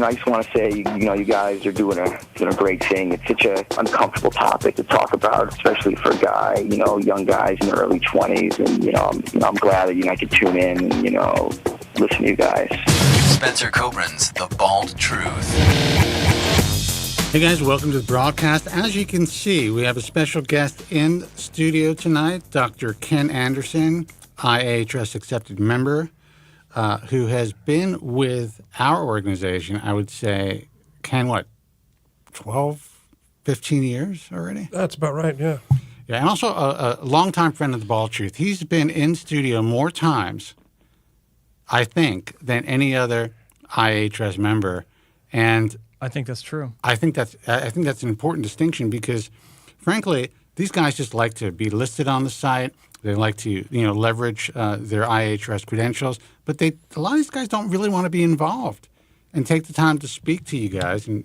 I just want to say, you guys are doing a great thing. It's such an uncomfortable topic to talk about, especially for a guy, young guys in their early 20s. And, I'm glad that, I could tune in and, listen to you guys. Spencer Kobren's The Bald Truth. Hey guys, welcome to the broadcast. As you can see, we have a special guest in studio tonight, Dr. Ken Anderson, IAHRS accepted member, who has been with our organization, I would say, Ken, 12, 15 years already? That's about right, yeah. Yeah, and also a longtime friend of the Bald Truth. He's been in studio more times, I think, than any other IAHRS member, and I think that's true. I think that's an important distinction because, frankly, these guys just like to be listed on the site. They like to leverage their IAHRS credentials, but a lot of these guys don't really want to be involved and take the time to speak to you guys. And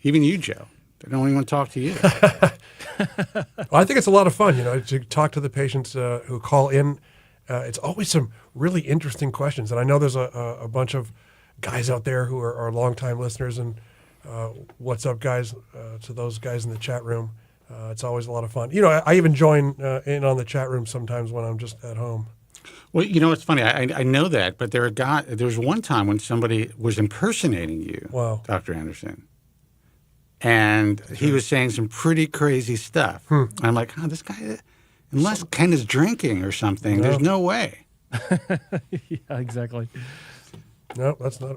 even you, Joe, they don't even want to talk to you. Well, I think it's a lot of fun, to talk to the patients who call in. It's always some really interesting questions. And I know there's a bunch of guys out there who are longtime listeners. And what's up, guys, to those guys in the chat room. It's always a lot of fun. I even join in on the chat room sometimes when I'm just at home. Well, it's funny. I know that, but there was one time when somebody was impersonating you, Wow. Dr. Anderson. And he was saying some pretty crazy stuff. And I'm like, this guy, unless Ken is drinking or something, there's no way. Yeah, exactly. No, that's not.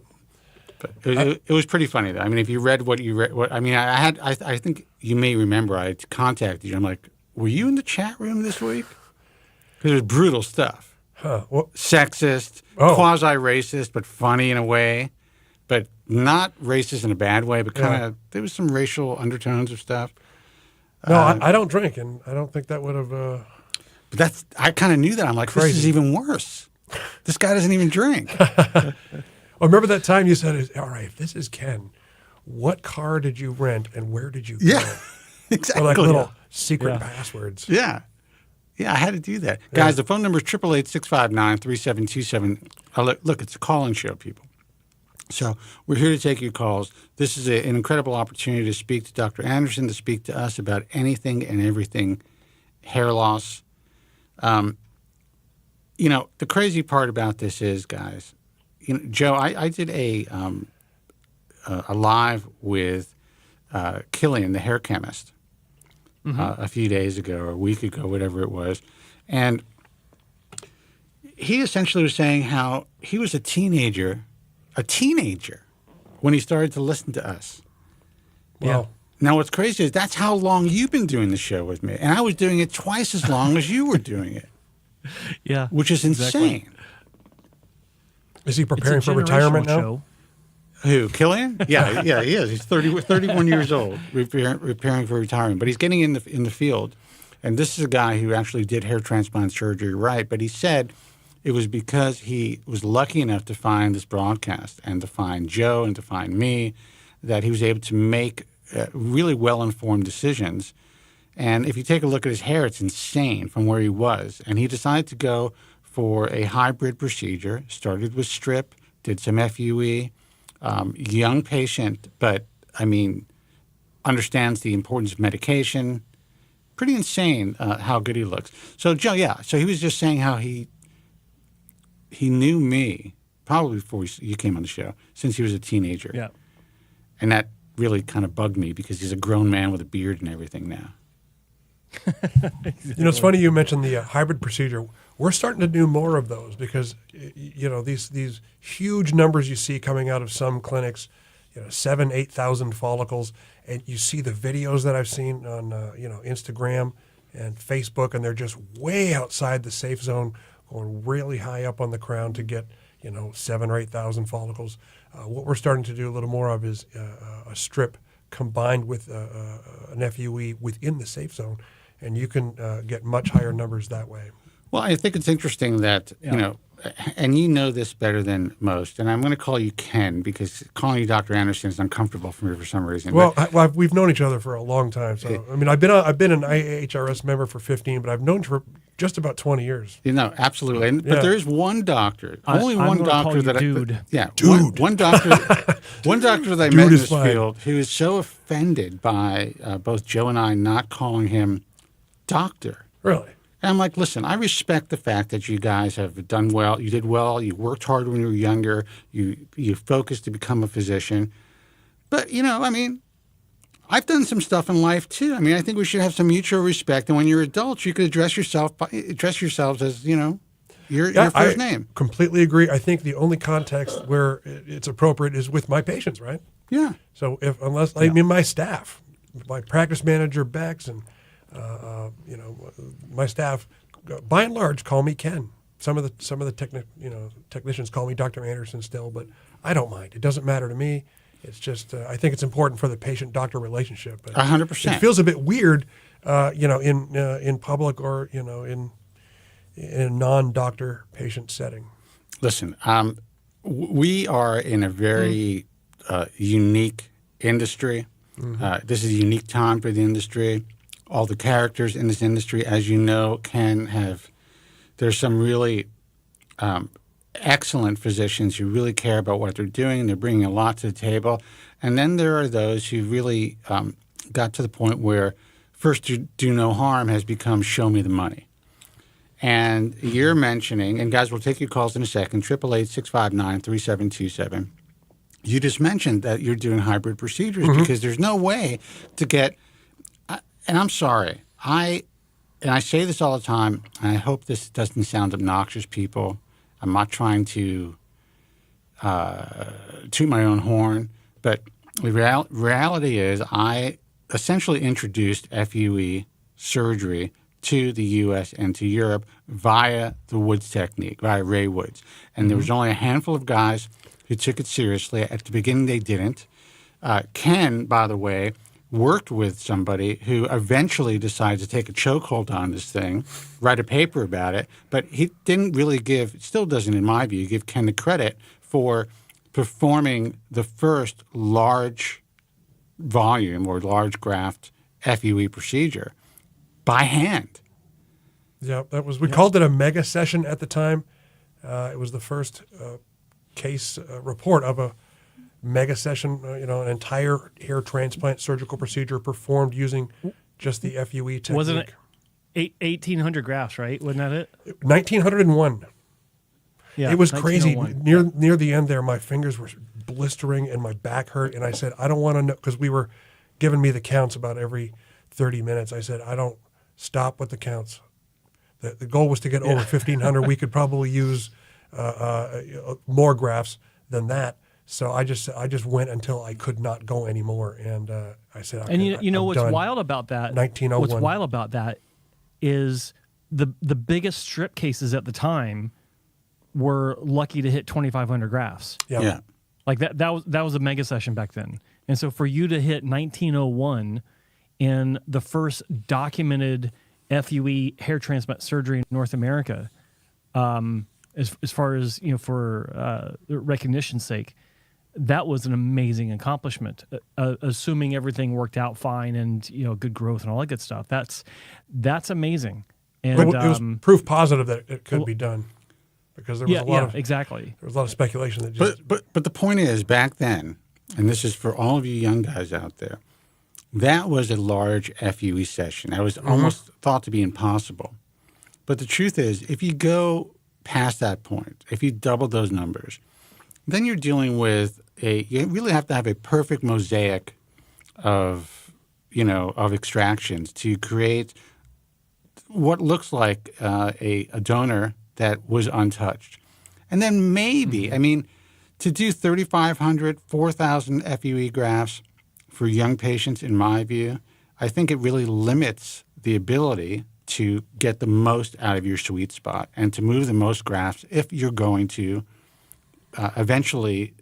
But it was pretty funny, though. I mean, if you read what you read, I think you may remember I contacted you. I'm like, were you in the chat room this week? Because it was brutal stuff. Huh. Well, Sexist, quasi-racist, but funny in a way. But not racist in a bad way, but kind of, there was some racial undertones of stuff. No, I don't drink, and I don't think that would have... But I kind of knew that. I'm like, crazy. This is even worse. This guy doesn't even drink. Oh, remember that time you said, all right, if this is Ken, what car did you rent and where did you go? Yeah, exactly. Or like little secret passwords. Yeah. Yeah, I had to do that. Guys, the phone number is 888-659-3727. Look, it's a call-in show, people. So we're here to take your calls. This is an incredible opportunity to speak to Dr. Anderson, to speak to us about anything and everything hair loss. The crazy part about this is, guys, Joe, I did a live with Killian, the hair chemist, a few days ago or a week ago, whatever it was. And he essentially was saying how he was a teenager when he started to listen to us. Wow. Yeah. Now, what's crazy is that's how long you've been doing the show with me. And I was doing it twice as long as you were doing it. Yeah. Which is insane. Is he preparing for retirement now? Show. Who, Killian? Yeah, he is. He's 31 years old, preparing for retirement. But he's getting in the field. And this is a guy who actually did hair transplant surgery right. But he said it was because he was lucky enough to find this broadcast and to find Joe and to find me that he was able to make really well-informed decisions. And if you take a look at his hair, it's insane from where he was. And he decided to go for a hybrid procedure, started with strip, did some FUE, young patient, but, understands the importance of medication. Pretty insane how good he looks. So, Joe, so he was just saying how he knew me probably before you came on the show, since he was a teenager. Yeah. And that really kind of bugged me because he's a grown man with a beard and everything now. It's funny you mentioned the hybrid procedure. We're starting to do more of those because, these huge numbers you see coming out of some clinics, 7,000, 8,000 follicles, and you see the videos that I've seen on, Instagram and Facebook, and they're just way outside the safe zone, going really high up on the crown to get, 7,000 or 8,000 follicles. What we're starting to do a little more of is a strip combined with an FUE within the safe zone, and you can get much higher numbers that way. Well, I think it's interesting that, and you know this better than most, and I'm going to call you Ken because calling you Dr. Anderson is uncomfortable for me for some reason. Well, we've known each other for a long time. So I mean, I've been an IAHRS member for 15, but I've known for just about 20 years. You know, absolutely. But there is one doctor, only one doctor that dude. One doctor that I met in this field who is so offended by both Joe and I not calling him doctor. Really? And I'm like, listen, I respect the fact that you guys have done well. You did well. You worked hard when you were younger. You focused to become a physician. But, you know, I mean, I've done some stuff in life, too. I mean, I think we should have some mutual respect. And when you're adults, you could address yourselves as, you know, your first name. Completely agree. I think the only context where it's appropriate is with my patients, right? Yeah. So I mean, my staff, my practice manager, Bex, and you know, my staff, by and large, call me Ken. Some of the technicians call me Dr. Anderson still, but I don't mind. It doesn't matter to me. It's just I think it's important for the patient-doctor relationship. 100%. It feels a bit weird, you know, in public or you know in a non-doctor patient setting. Listen, we are in a very unique industry. This is a unique time for the industry. All the characters in this industry, as you know, there's some really excellent physicians who really care about what they're doing. They're bringing a lot to the table. And then there are those who really got to the point where first do no harm has become show me the money. And you're mentioning, and guys, we'll take your calls in a second, 888-659-3727. You just mentioned that you're doing hybrid procedures because there's no way to get, and I'm sorry, I say this all the time, and I hope this doesn't sound obnoxious, people. I'm not trying to toot my own horn, but the reality is I essentially introduced FUE surgery to the U.S. and to Europe via the Woods technique, via Ray Woods. And there was only a handful of guys who took it seriously. At the beginning, they didn't. Ken, by the way, worked with somebody who eventually decided to take a chokehold on this thing, write a paper about it, but he didn't really still doesn't in my view, give Ken the credit for performing the first large volume or large graft FUE procedure by hand. Yeah, we called it a mega session at the time. It was the first case report of a mega session, an entire hair transplant surgical procedure performed using just the FUE technique. Wasn't it 1,800 grafts, right? Wasn't that it? 1,901. Yeah, it was crazy. 1901. Near the end there, my fingers were blistering and my back hurt. And I said, I don't want to know, because we were giving me the counts about every 30 minutes. I said, I don't stop with the counts. The goal was to get over 1,500. We could probably use more grafts than that. So I just went until I could not go anymore, and I said, and you know what's wild about that? 1901. What's wild about that is the biggest strip cases at the time were lucky to hit 2,500 grafts. Yeah. Like that was a mega session back then, and so for you to hit 1901 in the first documented FUE hair transplant surgery in North America, as far as for recognition's sake. That was an amazing accomplishment, assuming everything worked out fine and good growth and all that good stuff. That's amazing. And but it was proof positive that it could be done, because there was a lot exactly. There was a lot of speculation that just. But the point is, back then, and this is for all of you young guys out there, that was a large FUE session. That was almost thought to be impossible. But the truth is, if you go past that point, if you double those numbers, then you're dealing with you really have to have a perfect mosaic of extractions to create what looks like a donor that was untouched. And then maybe, to do 3,500, 4,000 FUE grafts for young patients, in my view, I think it really limits the ability to get the most out of your sweet spot and to move the most grafts if you're going to eventually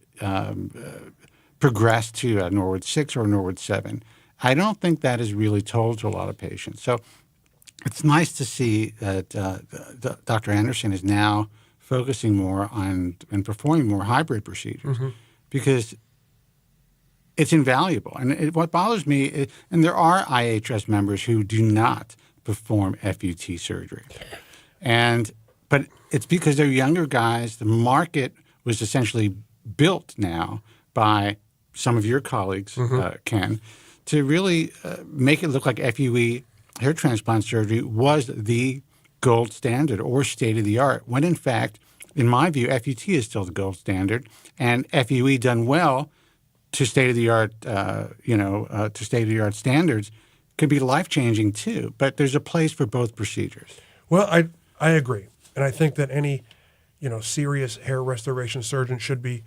progress to a Norwood 6 or a Norwood 7. I don't think that is really told to a lot of patients. So it's nice to see that Dr. Anderson is now focusing more on and performing more hybrid procedures because it's invaluable. And what bothers me, and there are IAHRS members who do not perform FUT surgery. But it's because they're younger guys. The market was essentially built now by some of your colleagues, Ken, to really make it look like FUE, hair transplant surgery, was the gold standard or state of the art, when in fact, in my view, FUT is still the gold standard, and FUE done well to state of the art, to state of the art standards, could be life changing too. But there's a place for both procedures. Well, I agree, and I think that any serious hair restoration surgeon should be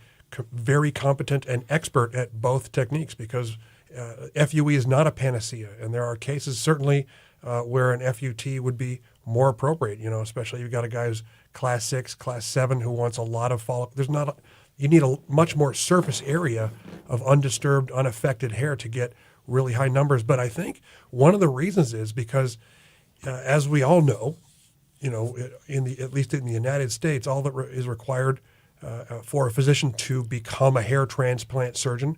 very competent and expert at both techniques, because FUE is not a panacea, and there are cases certainly where an FUT would be more appropriate. Especially you've got a guy who's class 6, class 7 who wants a lot of follicle. You need a much more surface area of undisturbed, unaffected hair to get really high numbers. But I think one of the reasons is because, as we all know, at least in the United States, all that is required for a physician to become a hair transplant surgeon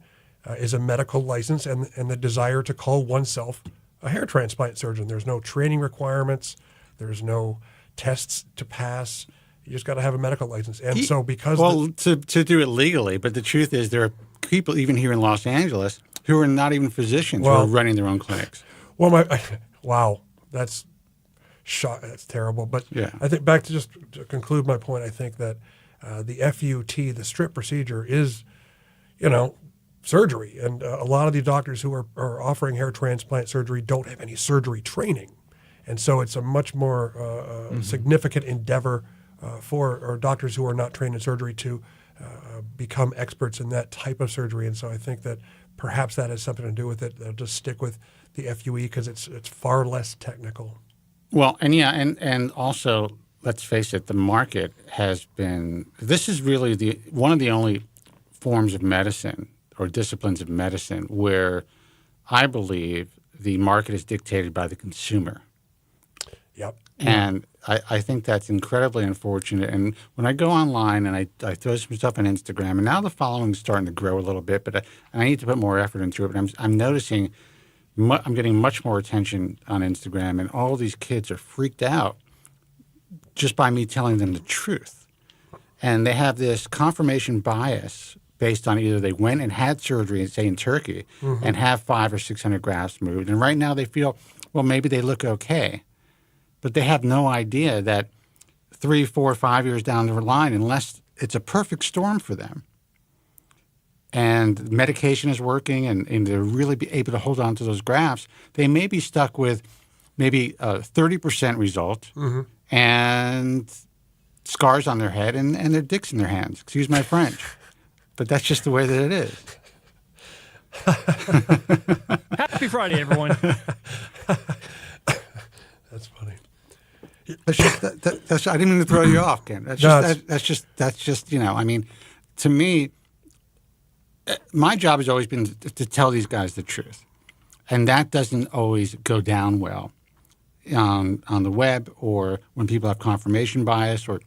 is a medical license and the desire to call oneself a hair transplant surgeon. There's no training requirements. There's no tests to pass. You just got to have a medical license. And so because... to do it legally, but the truth is there are people even here in Los Angeles who are not even physicians who are running their own clinics. Well, wow, that's terrible. But yeah. I think back to conclude my point, I think that the FUT, the strip procedure, is, surgery. And a lot of the doctors who are offering hair transplant surgery don't have any surgery training. And so it's a much more significant endeavor for doctors who are not trained in surgery to become experts in that type of surgery. And so I think that perhaps that has something to do with it. They'll just stick with the FUE because it's far less technical. Well, and also, let's face it, the market has been, this is really one of the only forms of medicine or disciplines of medicine where I believe the market is dictated by the consumer. Yep. And I think that's incredibly unfortunate. And when I go online and I throw some stuff on Instagram, and now the following is starting to grow a little bit, but I need to put more effort into it. But I'm noticing I'm getting much more attention on Instagram, and all these kids are freaked out just by me telling them the truth. And they have this confirmation bias based on either they went and had surgery, say in Turkey, and have 500 or 600 grafts moved. And right now they feel, well, maybe they look okay. But they have no idea that 3, 4, 5 years down the line, unless it's a perfect storm for them, and medication is working and they're really be able to hold on to those grafts, they may be stuck with maybe a 30% result and scars on their head and their dicks in their hands. Excuse my French. But that's just the way that it is. Happy Friday, everyone. That's funny. That's I didn't mean to throw you off, Ken. That's just I mean, to me, my job has always been to tell these guys the truth, and that doesn't always go down well on the web or when people have confirmation bias or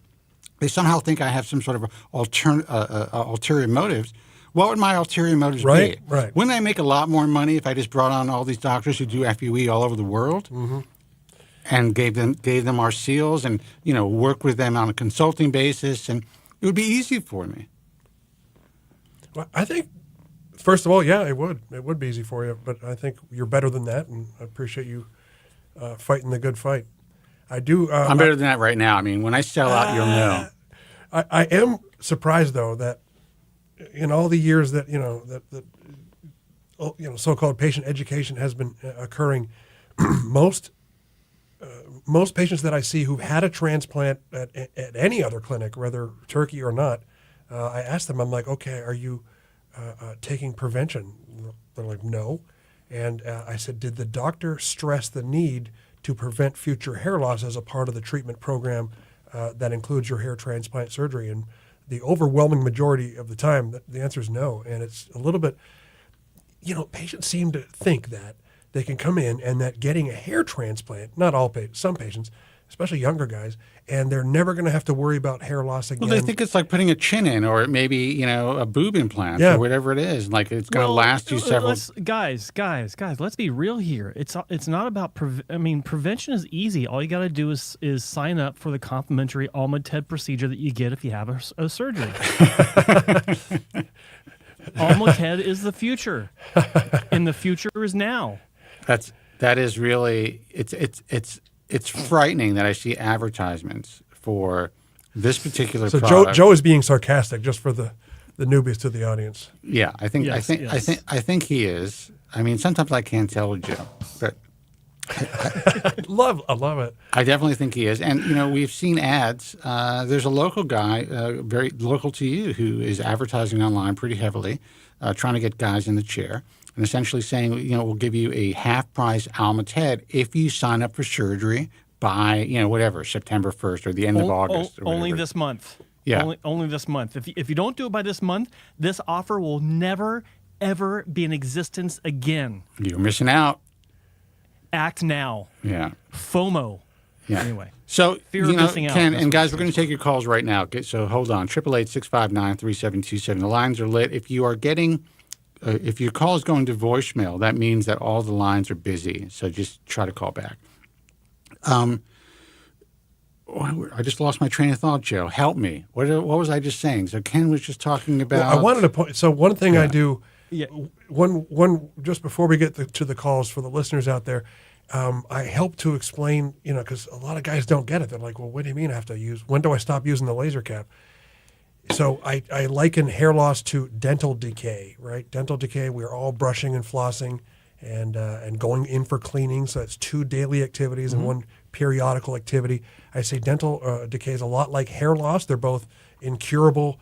they somehow think I have some sort of ulterior motives. What would my ulterior motives be? Right. Wouldn't I make a lot more money if I just brought on all these doctors who do FUE all over the world? And gave them our seals and, work with them on a consulting basis, and it would be easy for me. Well, I think, first of all, yeah, it would. It would be easy for you, but I think you're better than that, and I appreciate you fighting the good fight. I do. I'm better than that right now. I mean, when I sell out, you'll know. I am surprised, though, that in all the years that, so-called patient education has been occurring, most patients that I see who've had a transplant at any other clinic, whether Turkey or not, I ask them, I'm like, okay, are you taking prevention? They're like, no. And I said, did the doctor stress the need to prevent future hair loss as a part of the treatment program that includes your hair transplant surgery? And the overwhelming majority of the time, the answer is no. And it's a little bit, patients seem to think that they can come in and that getting a hair transplant, not all patients, some patients, especially younger guys, and they're never going to have to worry about hair loss again. Well, they think it's like putting a chin in, or maybe a boob implant, Yeah. or whatever it is. Like it's going to last you several. Guys, let's be real here. It's not about. Prevention is easy. All you got to do is sign up for the complimentary Alma-TED procedure that you get if you have a surgery. Alma-TED is the future, and the future is now. That is really it's frightening that I see advertisements for this particular So product. Joe is being sarcastic, just for the newbies to the audience. Yeah, I think he is. I mean, sometimes I can't tell with Joe, but I love it. I definitely think he is. And we've seen ads. There's a local guy, very local to you, who is advertising online pretty heavily, trying to get guys in the chair, and essentially saying, we'll give you a half-price Alma-TED if you sign up for surgery by, whatever, September 1st or the end of August. Or only this month. Yeah. Only this month. If you don't do it by this month, this offer will never, ever be in existence again. You're missing out. Act now. Yeah. FOMO. Yeah. Anyway. So, Fear of missing out. Ken, and guys, we're going to take your calls right now. So hold on. 888-659-3727. The lines are lit. If you are getting... if your call is going to voicemail, that means that all the lines are busy. So just try to call back. I just lost my train of thought, Joe. Help me. What was I just saying? So Ken was just talking about... Well, I wanted to point... So one thing I do... Yeah. One just before we get to the calls for the listeners out there, I help to explain, because a lot of guys don't get it. They're like, well, what do you mean I have to use... When do I stop using the laser cap? So I liken hair loss to dental decay, right? Dental decay, we're all brushing and flossing and going in for cleaning. So that's 2 daily activities and 1 periodical activity. I say dental decay is a lot like hair loss. They're both incurable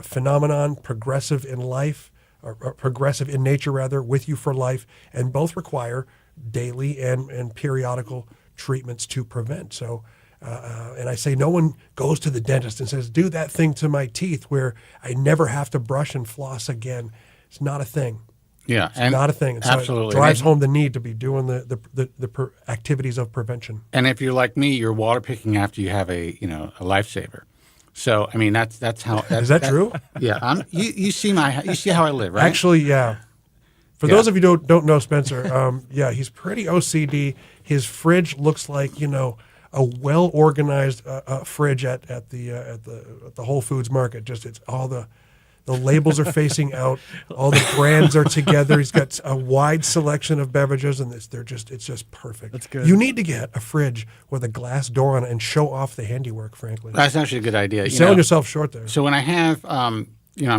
phenomenon, progressive in life, or progressive in nature rather, with you for life, and both require daily and periodical treatments to prevent. So. And I say no one goes to the dentist and says, do that thing to my teeth where I never have to brush and floss again. It's not a thing. Yeah. It's not a thing. And absolutely. So it drives home the need to be doing the activities of prevention. And if you're like me, you're water picking after you have a lifesaver. So, I mean, that's how... Is that true? Yeah. You see how I live, right? Actually, yeah. For those of you who don't know Spencer, he's pretty OCD. His fridge looks like, a well-organized fridge at the Whole Foods market. Just it's all the labels are facing out, all the brands are together. He's got a wide selection of beverages, and it's just perfect. That's good. You need to get a fridge with a glass door on it and show off the handiwork. Frankly, That's actually a good idea. You're selling yourself short there. So when I have, I'm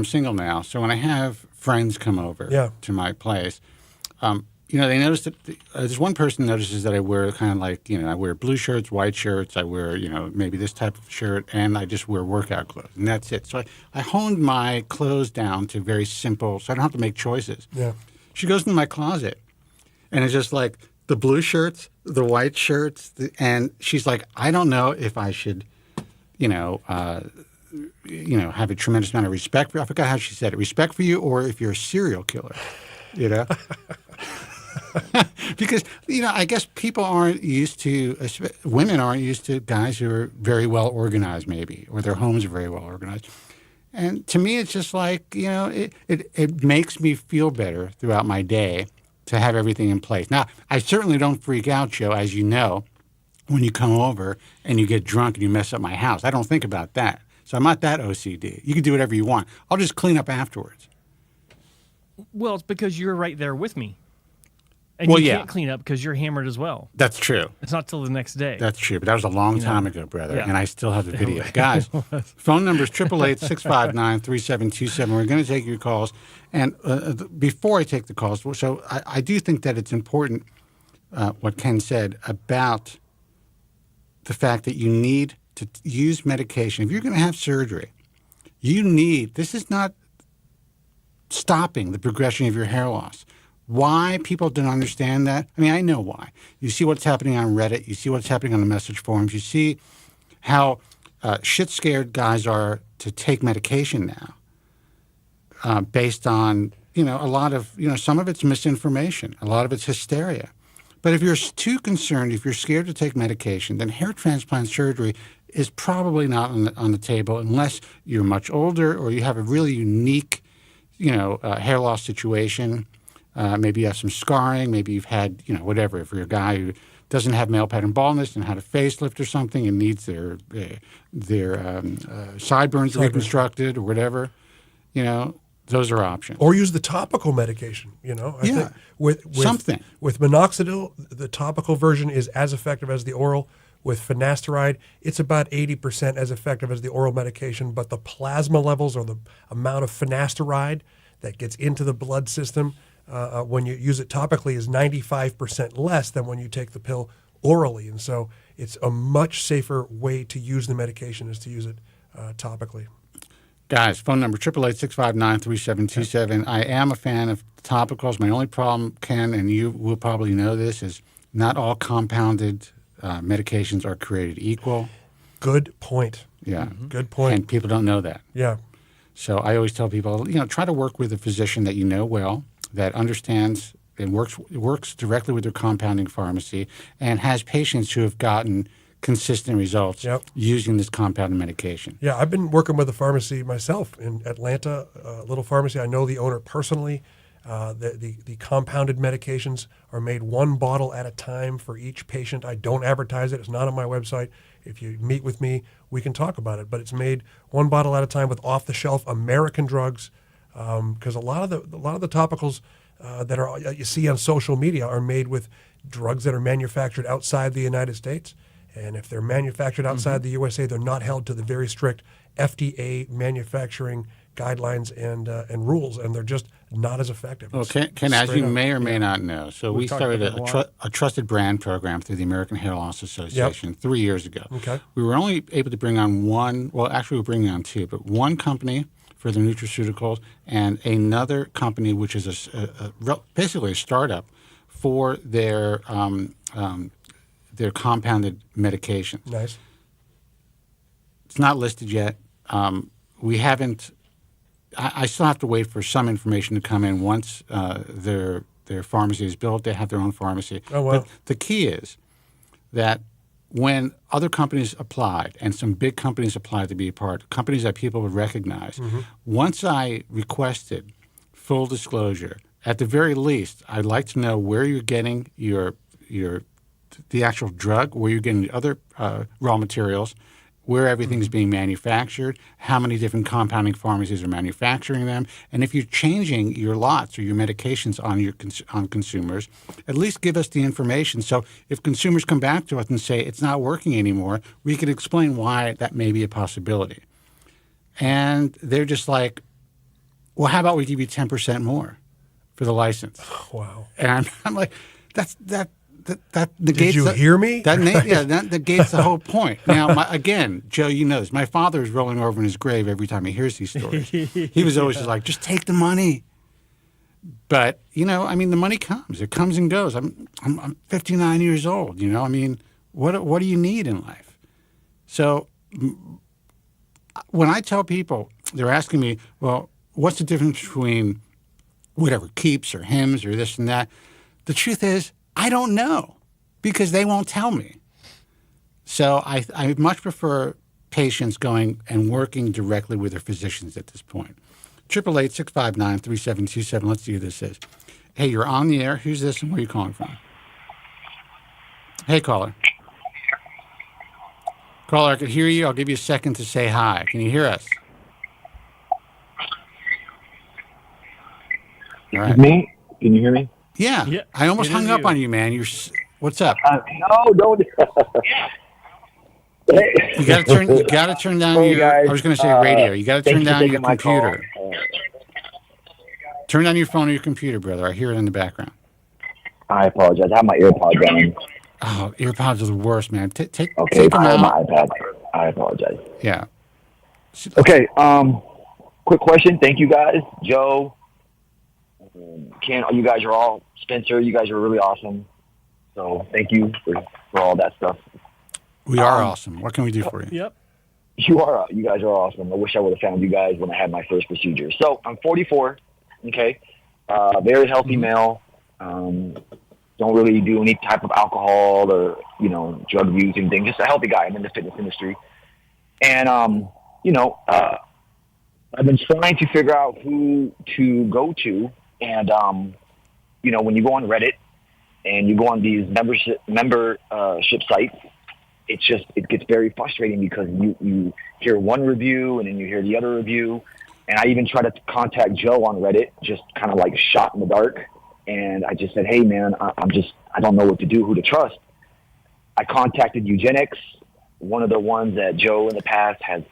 single now. So when I have friends come over to my place. They notice that there's one person notices that I wear kind of like, I wear blue shirts, white shirts, I wear, maybe this type of shirt, and I just wear workout clothes, and that's it. So I honed my clothes down to very simple, so I don't have to make choices. Yeah. She goes into my closet, and it's just like the blue shirts, the white shirts, and she's like, I don't know if I should, have a tremendous amount of respect for you. I forgot how she said it, respect for you, or if you're a serial killer, Because, I guess people aren't used to, women aren't used to guys who are very well organized, maybe, or their homes are very well organized. And to me, it's just like, it makes me feel better throughout my day to have everything in place. Now, I certainly don't freak out, Joe, as you know, when you come over and you get drunk and you mess up my house. I don't think about that. So I'm not that OCD. You can do whatever you want. I'll just clean up afterwards. Well, it's because you're right there with me. And you can't clean up because you're hammered as well. That's true. It's not till the next day. That's true, but that was a long time ago, brother, Yeah. and I still have the video. Guys, phone number is 888-659-3727. We're going to take your calls. And before I take the calls, so I do think that it's important what Ken said about the fact that you need to use medication. If you're going to have surgery, this is not stopping the progression of your hair loss. Why people don't understand that? I mean, I know why. You see what's happening on Reddit. You see what's happening on the message forums. You see how shit-scared guys are to take medication now based on, a lot of, some of it's misinformation. A lot of it's hysteria. But if you're too concerned, if you're scared to take medication, then hair transplant surgery is probably not on the table unless you're much older or you have a really unique, hair loss situation. Maybe you have some scarring. Maybe you've had, whatever. If you're a guy who doesn't have male pattern baldness and had a facelift or something and needs their sideburns reconstructed or whatever, those are options. Or use the topical medication, I think with something. With Minoxidil, the topical version is as effective as the oral. With finasteride, it's about 80% as effective as the oral medication, but the plasma levels or the amount of finasteride that gets into the blood system when you use it topically is 95% less than when you take the pill orally. And so it's a much safer way to use the medication is to use it topically. Guys, phone number 888-659-3727. I am a fan of topicals. My only problem, Ken, and you will probably know this, is not all compounded medications are created equal. Good point. Yeah. Mm-hmm. Good point. And people don't know that. Yeah. So I always tell people, try to work with a physician that you know well, that understands and works directly with their compounding pharmacy and has patients who have gotten consistent results using this compounded medication. Yeah, I've been working with a pharmacy myself in Atlanta, a little pharmacy. I know the owner personally. The compounded medications are made one bottle at a time for each patient. I don't advertise it. It's not on my website. If you meet with me, we can talk about it. But it's made one bottle at a time with off-the-shelf American drugs, because a lot of the topicals that you see on social media are made with drugs that are manufactured outside the United States. And if they're manufactured outside the USA, they're not held to the very strict FDA manufacturing guidelines and rules, and they're just not as effective. Well, Ken, as you may or may not know, so we started a trusted brand program through the American Hair Loss Association 3 years ago. Okay. We were only able to bring on one, well, actually we're bringing on two, but one company for the nutraceuticals and another company which is basically a startup for their compounded medications. Nice. It's not listed yet. We haven't. I still have to wait for some information to come in once their pharmacy is built. They have their own pharmacy. Oh, wow. But the key is that when other companies applied, and some big companies applied to be a part, companies that people would recognize, once I requested full disclosure, at the very least, I'd like to know where you're getting the actual drug, where you're getting the other raw materials, where everything's being manufactured, how many different compounding pharmacies are manufacturing them, and if you're changing your lots or your medications on consumers, at least give us the information. So if consumers come back to us and say it's not working anymore, we could explain why that may be a possibility. And they're just like, well, how about we give you 10% more for the license? Wow. And I'm like, that negates. Did you hear me? That negates the whole point. Now, again, Joe, you know this. My father is rolling over in his grave every time he hears these stories. He was always just like, just take the money. But the money comes. It comes and goes. I'm 59 years old. What do you need in life? So when I tell people, they're asking me, well, what's the difference between whatever Keeps or Hims or this and that? The truth is, I don't know because they won't tell me. So I much prefer patients going and working directly with their physicians at this point. 888-659-3727. Let's see who this is. Hey, you're on the air. Who's this and where are you calling from? Hey, caller. Caller, I can hear you. I'll give you a second to say hi. Can you hear us? All right. Me? Can you hear me? Yeah. I almost hung up on you, man. What's up? No, don't. You got to turn down your. Guys, I was going to say radio. You got to turn down your computer. Turn down your phone or your computer, brother. I hear it in the background. I apologize. I have my AirPods on. Oh, AirPods are the worst, man. Take them I have out. my iPad. I apologize. Yeah. Okay. Quick question. Thank you, guys. Joe, Ken, you guys are all. Spencer, you guys are really awesome. So thank you for all that stuff. We are awesome. What can we do for you? Yep. You guys are awesome. I wish I would have found you guys when I had my first procedure. So I'm 44. Okay. Very healthy male. don't really do any type of alcohol or, drug using thing. Just a healthy guy. I'm in the fitness industry. And, I've been trying to figure out who to go to. And, when you go on Reddit and you go on these membership sites, it gets very frustrating because you hear one review and then you hear the other review. And I even tried to contact Joe on Reddit, just kind of like shot in the dark. And I just said, hey, man, I don't know what to do, who to trust. I contacted Eugenics, one of the ones that Joe in the past has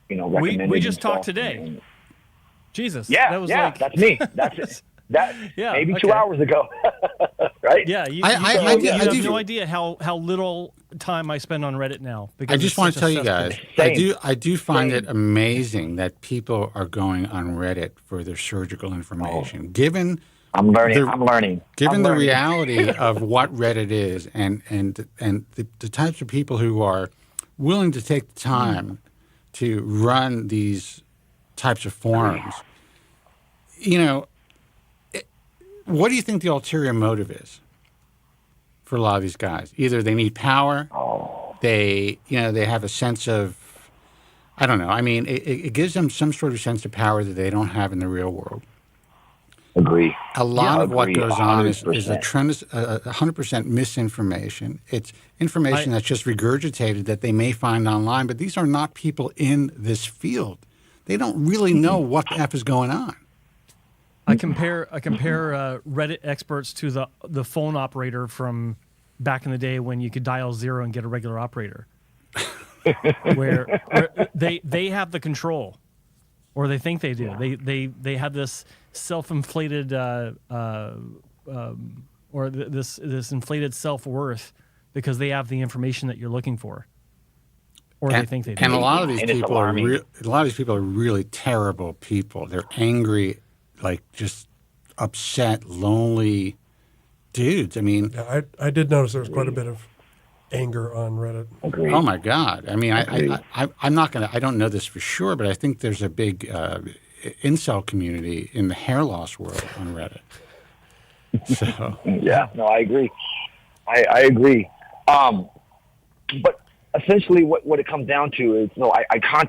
recommended. We just talked today. Jesus. Yeah, that's me. That's it. Maybe 2 hours ago, right? Yeah, you have no idea how little time I spend on Reddit now. Because I just want to tell you guys, I do find it amazing that people are going on Reddit for their surgical information. Given I'm learning. Given the reality of what Reddit is, and the types of people who are willing to take the time to run these types of forums, what do you think the ulterior motive is for a lot of these guys? Either they need power, they have a sense of, I don't know. I mean, it gives them some sort of sense of power that they don't have in the real world. Agree. A lot of what goes on is a tremendous, 100% misinformation. It's information that's just regurgitated that they may find online, but these are not people in this field. They don't really know what the F is going on. I compare Reddit experts to the phone operator from back in the day when you could dial 0 and get a regular operator, where they have the control, or they think they do. Yeah. They have this self-inflated or this inflated self-worth because they have the information that you're looking for, or they think they do. And a lot of these people are really terrible people. They're angry, like just upset, lonely dudes. I mean, yeah, I did notice there was quite a bit of anger on Reddit. Agreed. Oh my God! I mean, I'm not gonna. I don't know this for sure, but I think there's a big incel community in the hair loss world on Reddit. So yeah, no, I agree. I agree. But essentially, what it comes down to is,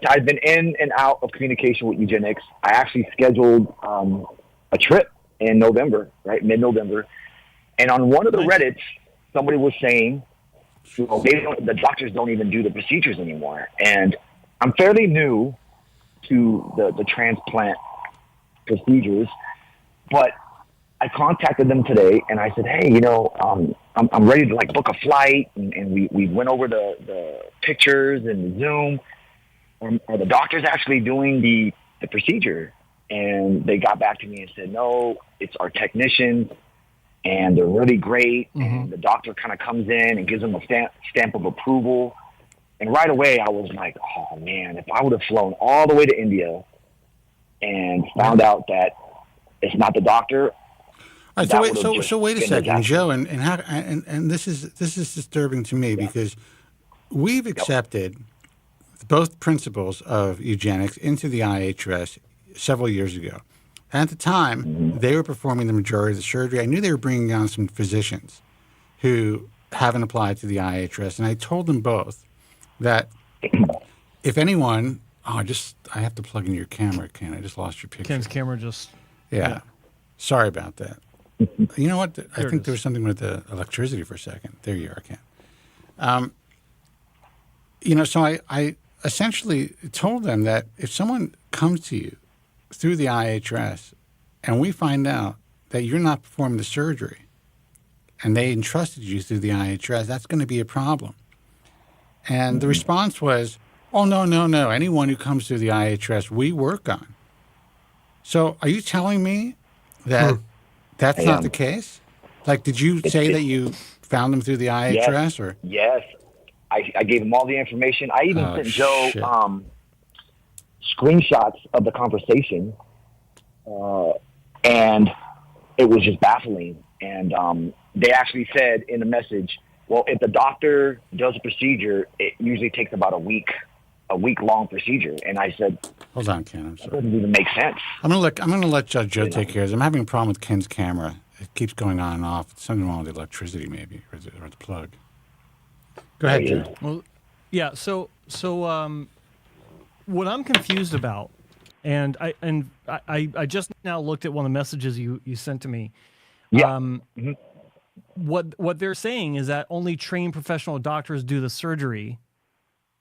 I've been in and out of communication with Eugenics. I actually scheduled a trip in November, right, mid-November, and on one of the Reddits, somebody was saying, the doctors don't even do the procedures anymore. And I'm fairly new to the transplant procedures, but I contacted them today and I said, hey, I'm ready to book a flight, and we went over the pictures and the Zoom. Are the doctors actually doing the procedure? And they got back to me and said, no, it's our technicians, and they're really great. Mm-hmm. And the doctor kind of comes in and gives them a stamp of approval. And right away I was like, oh man, if I would have flown all the way to India and found out that it's not the doctor. All right, so wait a second, Joe, and this is disturbing to me because we've accepted both principles of eugenics into the IAHRS several years ago. And at the time, they were performing the majority of the surgery. I knew they were bringing on some physicians who haven't applied to the IAHRS, and I told them both that if anyone, I have to plug in your camera, Ken. I just lost your picture. Ken's camera just. Yeah. Sorry about that. You know what? I think there was something with the electricity for a second. There you are, Ken. So I essentially told them that if someone comes to you through the IAHRS and we find out that you're not performing the surgery and they entrusted you through the IAHRS, that's going to be a problem. And the response was, oh, no. Anyone who comes through the IAHRS, we work on. So are you telling me that that's not the case? Did you say that you found them through the IAHRS? Or? Yes. I gave them all the information. I even sent Joe screenshots of the conversation, and it was just baffling. And they actually said in the message, well, if the doctor does a procedure, it usually takes about a week-long procedure. And I said, hold on, Ken. I'm sorry. That doesn't even make sense. I'm gonna let Joe take care of this. I'm having a problem with Ken's camera. it keeps going on and off. It's something wrong with the electricity, maybe, or the plug. Go ahead, Joe. Well, yeah. So what I'm confused about, and I just now looked at one of the messages you sent to me. Yeah. What they're saying is that only trained professional doctors do the surgery.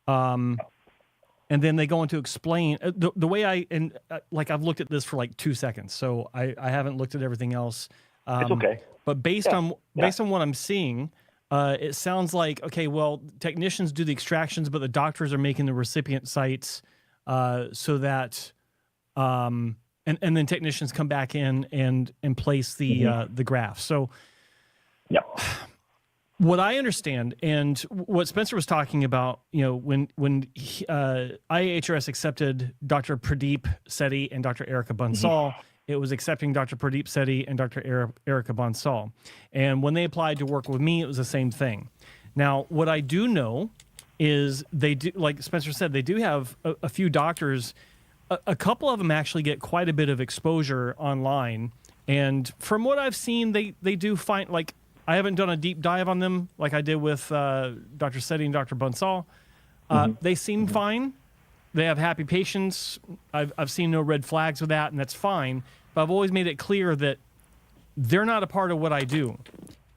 And then they go on to explain the way I've looked at this for like 2 seconds, so I haven't looked at everything else. It's okay. But based on what I'm seeing, it sounds like, okay, well, technicians do the extractions, but the doctors are making the recipient sites so that, and then technicians come back in and place the graft. So, yeah. What I understand, and what Spencer was talking about, when IAHRS accepted Dr. Pradeep Sethi and Dr. Erica Bansal, it was accepting Dr. Pradeep Sethi and Dr. Erica Bansal. And when they applied to work with me, it was the same thing. Now, what I do know is they do, like Spencer said, they do have a few doctors. A couple of them actually get quite a bit of exposure online. And from what I've seen, they do find, like, I haven't done a deep dive on them like I did with Dr. Sethi and Dr. Bansal. They seem fine. They have happy patients. I've seen no red flags with that, and that's fine. But I've always made it clear that they're not a part of what I do.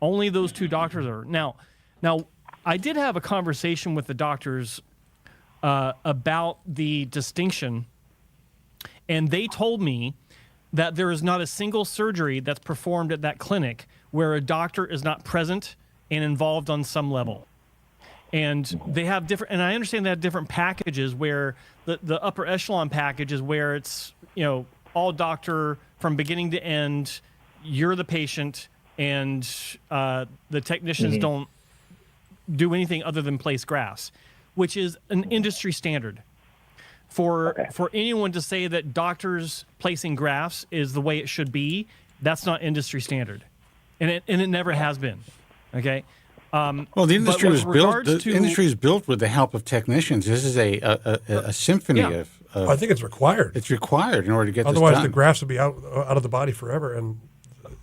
Only those two doctors are. Now, I did have a conversation with the doctors about the distinction, and they told me that there is not a single surgery that's performed at that clinic where a doctor is not present and involved on some level. And they have different, and I understand they have different packages where the upper echelon package is where it's, all doctor from beginning to end, you're the patient, and the technicians don't do anything other than place grafts, which is an industry standard. For anyone to say that doctors placing grafts is the way it should be, that's not industry standard. And it never has been, okay? Well, the industry was built. The industry is built with the help of technicians. This is a symphony of. I think it's required. It's required in order to get this Otherwise, done. the grafts would be out of the body forever, and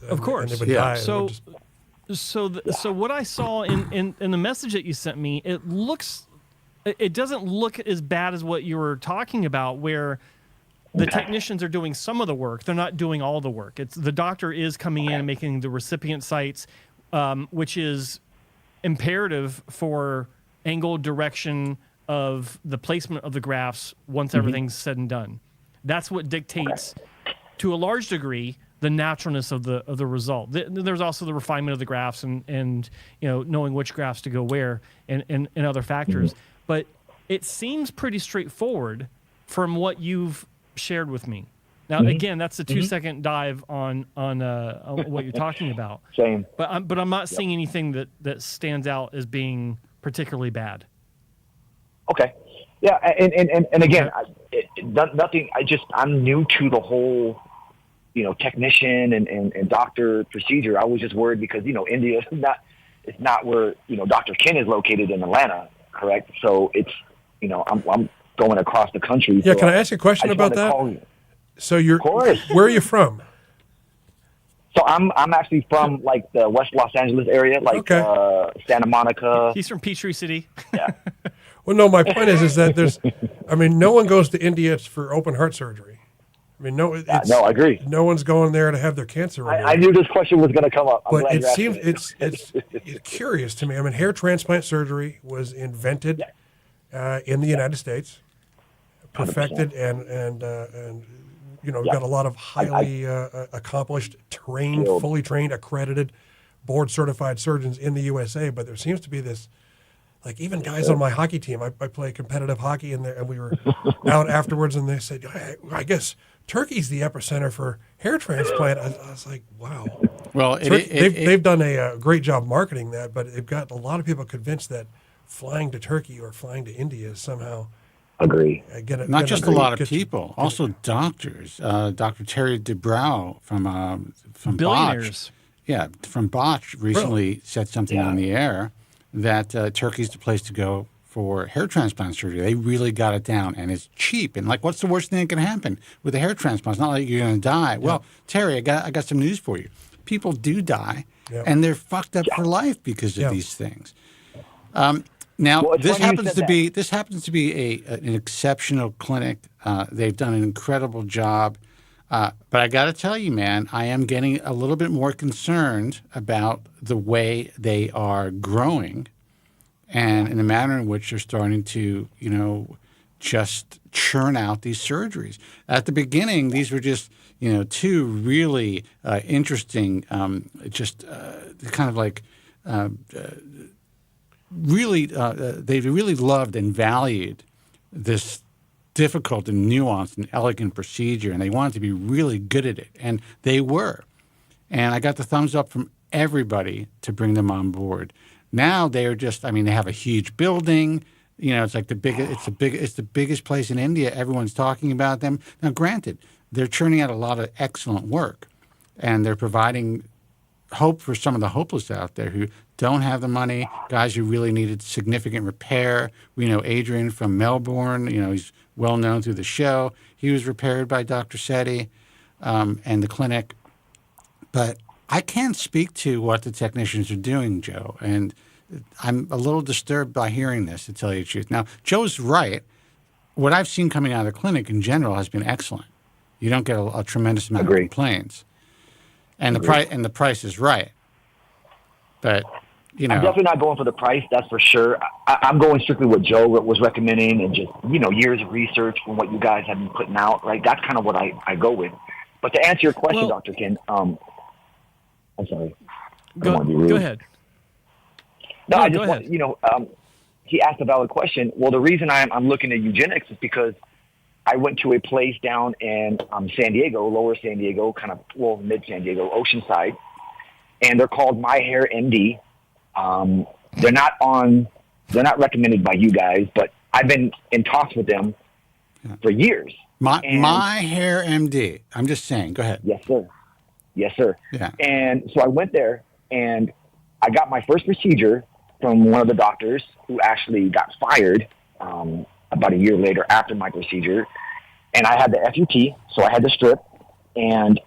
of course, and they would die. So what I saw in the message that you sent me, it doesn't look as bad as what you were talking about, where the technicians are doing some of the work. They're not doing all the work. It's the doctor is coming in and making the recipient sites, which is imperative for angle direction of the placement of the grafts once everything's said and done. That's what dictates, to a large degree, the naturalness of the result. There's also the refinement of the grafts and knowing which grafts to go where and other factors. But it seems pretty straightforward from what you've shared with me. Now, again, that's a 2-second dive on what you're talking about. Same. But I'm not seeing anything that stands out as being particularly bad. Okay. Yeah, and again, nothing. I'm new to the whole, technician and doctor procedure. I was just worried because India it's not where Dr. Ken is located in Atlanta, correct? So it's I'm going across the country. Yeah, so can I ask you a question about that? So where are you from? So I'm actually from like the West Los Angeles area, like Santa Monica. He's from Peachtree City. Yeah. Well, no, my point is that no one goes to India for open heart surgery. I mean, no, I agree. No one's going there to have their cancer removed. I knew this question was going to come up. But it seems it's curious to me. I mean, hair transplant surgery was invented in the United States, perfected, 100%. and we've got a lot of highly accomplished, fully trained, accredited, board-certified surgeons in the USA. But there seems to be this, like even guys on my hockey team. I play competitive hockey, and we were out afterwards, and they said, I guess Turkey's the epicenter for hair transplant. I was like, wow. Well, they've done a great job marketing that, but they've got a lot of people convinced that flying to Turkey or flying to India is somehow. Agree. Not just a lot of people, also doctors. Dr. Terry DeBrow from Billionaires. Botched. Yeah, from Botched recently said something on the air that Turkey's the place to go for hair transplant surgery. They really got it down, and it's cheap. And what's the worst thing that can happen with a hair transplant? It's not like you're going to die. Yeah. Well, Terry, I got some news for you. people do die, Yep. and they're fucked up for life because of Yeah. these things. Now, Well, it's this funny you happens said to that. be an exceptional clinic. They've done an incredible job. But I got to tell you, man, I am getting a little bit more concerned about the way they are growing and in the manner in which they're starting to, just churn out these surgeries. At the beginning, these were just, two really interesting, kind of like really, they really loved and valued this difficult and nuanced and elegant procedure, and they wanted to be really good at it, and they were. And I got the thumbs up from everybody to bring them on board. Now they are just, they have a huge building. It's like it's the biggest place in India. Everyone's talking about them. Now, granted, they're churning out a lot of excellent work, and they're providing hope for some of the hopeless out there who don't have the money, guys who really needed significant repair. We know Adrian from Melbourne. He's well known through the show. He was repaired by Dr. Sethi and the clinic. But I can't speak to what the technicians are doing, Joe, and I'm a little disturbed by hearing this, to tell you the truth. Now, Joe's right. What I've seen coming out of the clinic in general has been excellent. You don't get a tremendous amount of complaints. And the price is right. But, I'm definitely not going for the price, that's for sure. I'm going strictly what Joe was recommending and just, years of research from what you guys have been putting out, right? That's kind of what I go with. But to answer your question, Dr. Ken, I'm sorry. Go ahead. No, I just want, he asked a valid question. Well, the reason I'm looking at eugenics is because I went to a place down in San Diego, lower San Diego, mid San Diego, Oceanside, and they're called My Hair MD. They're not recommended by you guys, but I've been in talks with them for years. My Hair MD. I'm just saying. Go ahead. Yes, sir. Yes, sir. Yeah. And so I went there, and I got my first procedure from one of the doctors who actually got fired about a year later after my procedure. And I had the FUT, so I had the strip. And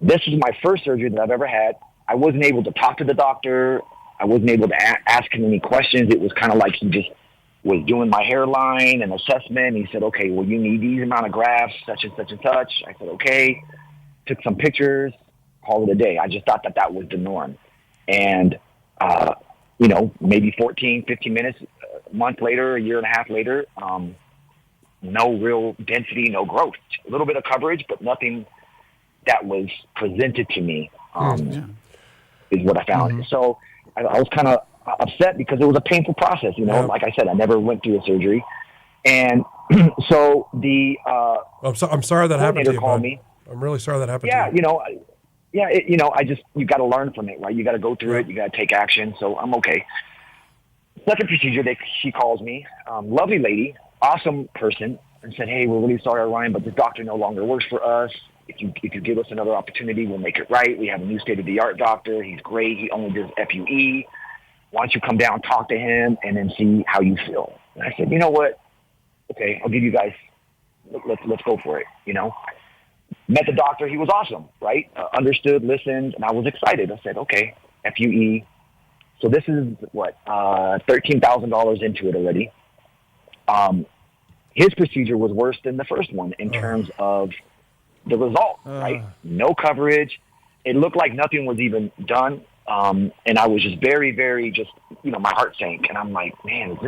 this is my first surgery that I've ever had. I wasn't able to talk to the doctor. I wasn't able to ask him any questions. It was kind of like he just was doing my hairline and assessment. He said, okay, well, you need these amount of grafts, such and such and such. I said, okay. Took some pictures, called it a day. I just thought that was the norm. And, maybe 14, 15 minutes, a month later, a year and a half later, no real density, no growth. A little bit of coverage, but nothing that was presented to me is what I found. Mm-hmm. So I was kind of upset because it was a painful process. Like I said, I never went through a surgery. And so the I'm sorry that happened to you, called me. I'm really sorry that happened to you. You got to learn from it, right? You got to go through it. You got to take action. So I'm okay. Second procedure, she calls me, lovely lady, awesome person, and said, hey, we're really sorry, Ryan, but this doctor no longer works for us. If you give us another opportunity, we'll make it right. We have a new state-of-the-art doctor. He's great. He only does FUE. Why don't you come down, talk to him, and then see how you feel? And I said, you know what? Okay, I'll give you guys, let's go for it, Met the doctor. He was awesome, right? Understood, listened, and I was excited. I said, okay, FUE. So this is, $13,000 into it already. His procedure was worse than the first one in terms of the result, right? No coverage. It looked like nothing was even done. And I was just very, very my heart sank. And I'm like, man,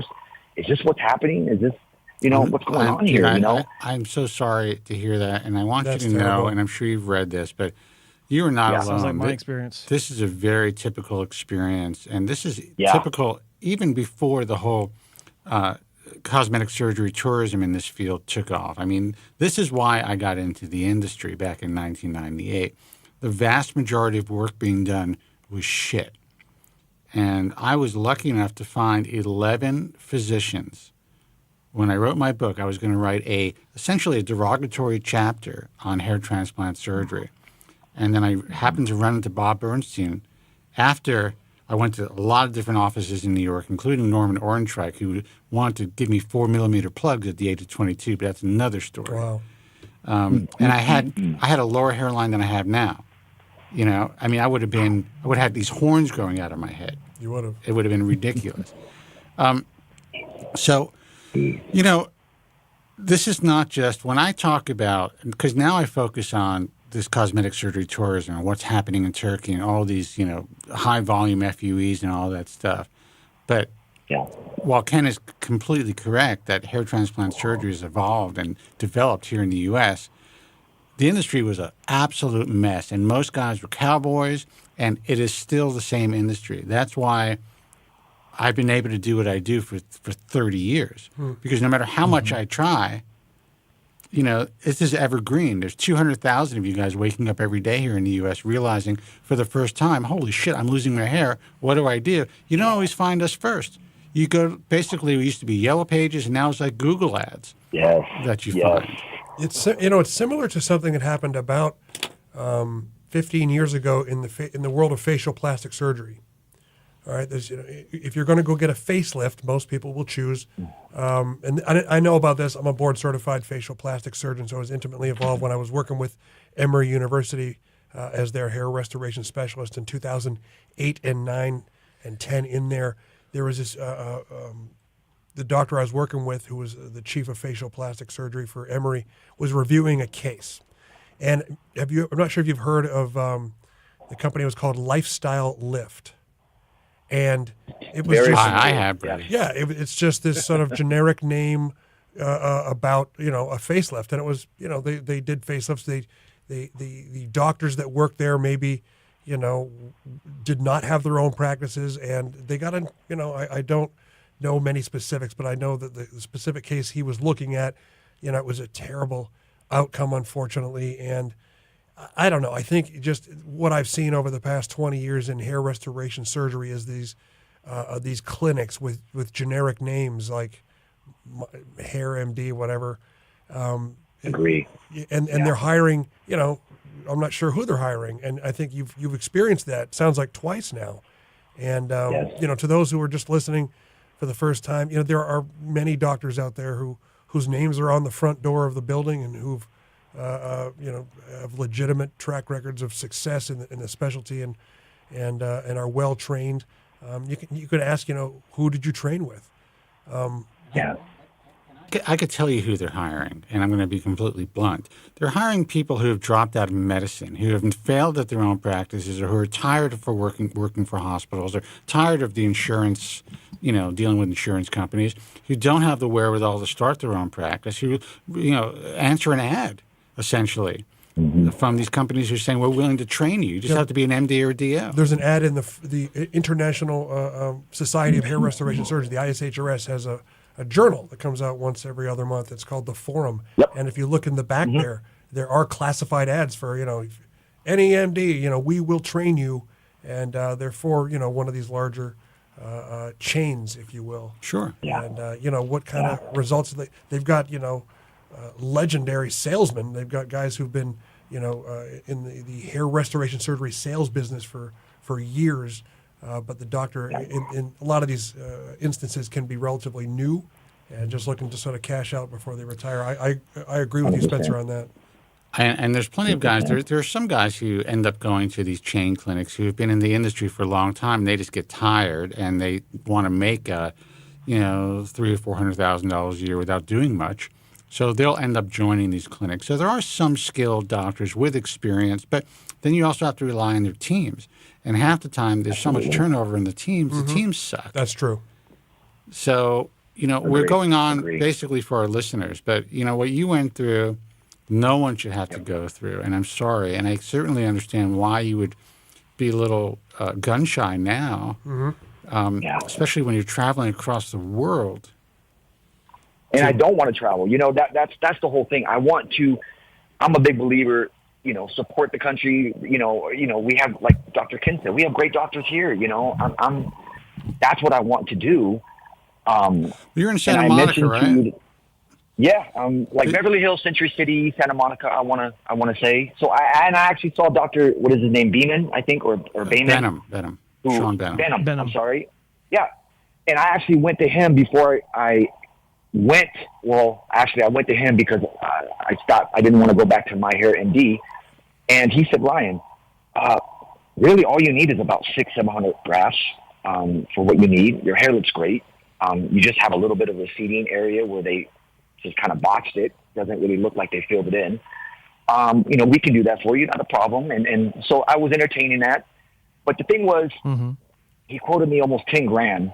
is this what's happening? Is this, what's going on here? I'm so sorry to hear that. And I want you to know, and I'm sure you've read this, but you are not alone. Sounds like my experience. This is a very typical experience. And this is typical even before the whole cosmetic surgery tourism in this field took off. This is why I got into the industry back in 1998. The vast majority of work being done was shit. And I was lucky enough to find 11 physicians. When I wrote my book, I was going to write essentially a derogatory chapter on hair transplant surgery. And then I happened to run into Bob Bernstein after I went to a lot of different offices in New York, including Norman Orenreich, who wanted to give me 4-millimeter plugs at the age of 22, but that's another story. Wow. And I had a lower hairline than I have now. You know, I mean, I would have had these horns growing out of my head. You would have. It would have been ridiculous. So, you know, this is not just when I talk about, because now I focus on this cosmetic surgery tourism and what's happening in Turkey and all these, you know, high volume FUEs and all that stuff. But while Ken is completely correct that hair transplant surgery has evolved and developed here in the U.S., the industry was an absolute mess, and most guys were cowboys, and it is still the same industry. That's why I've been able to do what I do for 30 years, because no matter how much I try, you know, this is evergreen. There's 200,000 of you guys waking up every day here in the U.S. realizing for the first time, holy shit, I'm losing my hair. What do I do? You don't always find us first. You go, basically, it used to be Yellow Pages, and now it's like Google ads that you find. It's, you know, it's similar to something that happened about 15 years ago in the world of facial plastic surgery. All right, there's, you know, if you're going to go get a facelift, most people will choose. And I know about this. I'm a board-certified facial plastic surgeon, so I was intimately involved when I was working with Emory University as their hair restoration specialist in 2008 and 9 and 10. In there was this the doctor I was working with, who was the chief of facial plastic surgery for Emory, was reviewing a case. And I'm not sure if you've heard of the company was called Lifestyle Lift. And it was I have, Brady. Yeah, it's just this sort of generic name about, you know, a facelift. And it was, you know, they did facelifts. The doctors that worked there maybe, you know, did not have their own practices, and they got in, you know, I don't know many specifics, but I know that the specific case he was looking at, you know, it was a terrible outcome, unfortunately. And I don't know. I think just what I've seen over the past 20 years in hair restoration surgery is these clinics with generic names like Hair MD, whatever. Agree. And they're hiring, you know, I'm not sure who they're hiring. And I think you've experienced that. Sounds like twice now. And, you know, to those who are just listening for the first time, you know, there are many doctors out there whose names are on the front door of the building and who've, you know, have legitimate track records of success in the specialty and are well trained. You could ask, you know, who did you train with? I could tell you who they're hiring, and I'm going to be completely blunt. They're hiring people who have dropped out of medicine, who have failed at their own practices, or who are tired of working for hospitals, or tired of the insurance, you know, dealing with insurance companies, who don't have the wherewithal to start their own practice, who, you know, answer an ad, essentially, from these companies who are saying, we're willing to train you. You just have to be an MD or a DO. There's an ad in the International Society of Hair Restoration Surgery, the IAHRS, has a journal that comes out once every other month. It's called The Forum. And if you look in the back there are classified ads for, you know, any MD, you know, we will train you. And they're for, you know, one of these larger chains, if you will. Sure. And, you know, what kind of results they've got, you know, legendary salesmen. They've got guys who've been, you know, in the hair restoration surgery sales business for years. But the doctor, in a lot of these instances, can be relatively new and just looking to sort of cash out before they retire. I agree with you, Spencer, on that. And there's plenty of guys. There are some guys who end up going to these chain clinics who have been in the industry for a long time. And they just get tired and they want to make $300,000 or $400,000 a year without doing much. So they'll end up joining these clinics. So there are some skilled doctors with experience, but then you also have to rely on their teams. And half the time, there's so much turnover in the teams. The teams suck. That's true. So, you know, we're going on basically for our listeners. But, you know, what you went through, no one should have to go through. And I'm sorry. And I certainly understand why you would be a little gun shy now, especially when you're traveling across the world. And I don't want to travel. You know, that's the whole thing. I'm a big believer, you know, support the country. You know, we have, like Dr. Ken said, we have great doctors here. You know, that's what I want to do. You're in Santa Monica, right? Like Beverly Hills, Century City, Santa Monica. I want to say. So I actually saw Dr. What is his name, Beeman, I think, or Bayman. Benham. Sean Benham. I'm sorry. Yeah, and I actually went to him before I went. Well, actually, I went to him because I stopped. I didn't want to go back to my hair MD. And he said, Ryan, Really, all you need is about 700 grafts for what you need. Your hair looks great. You just have a little bit of a receding area where they just kind of botched it. Doesn't really look like they filled it in. We can do that for you, not a problem. And so I was entertaining that. But the thing was, he quoted me almost 10 grand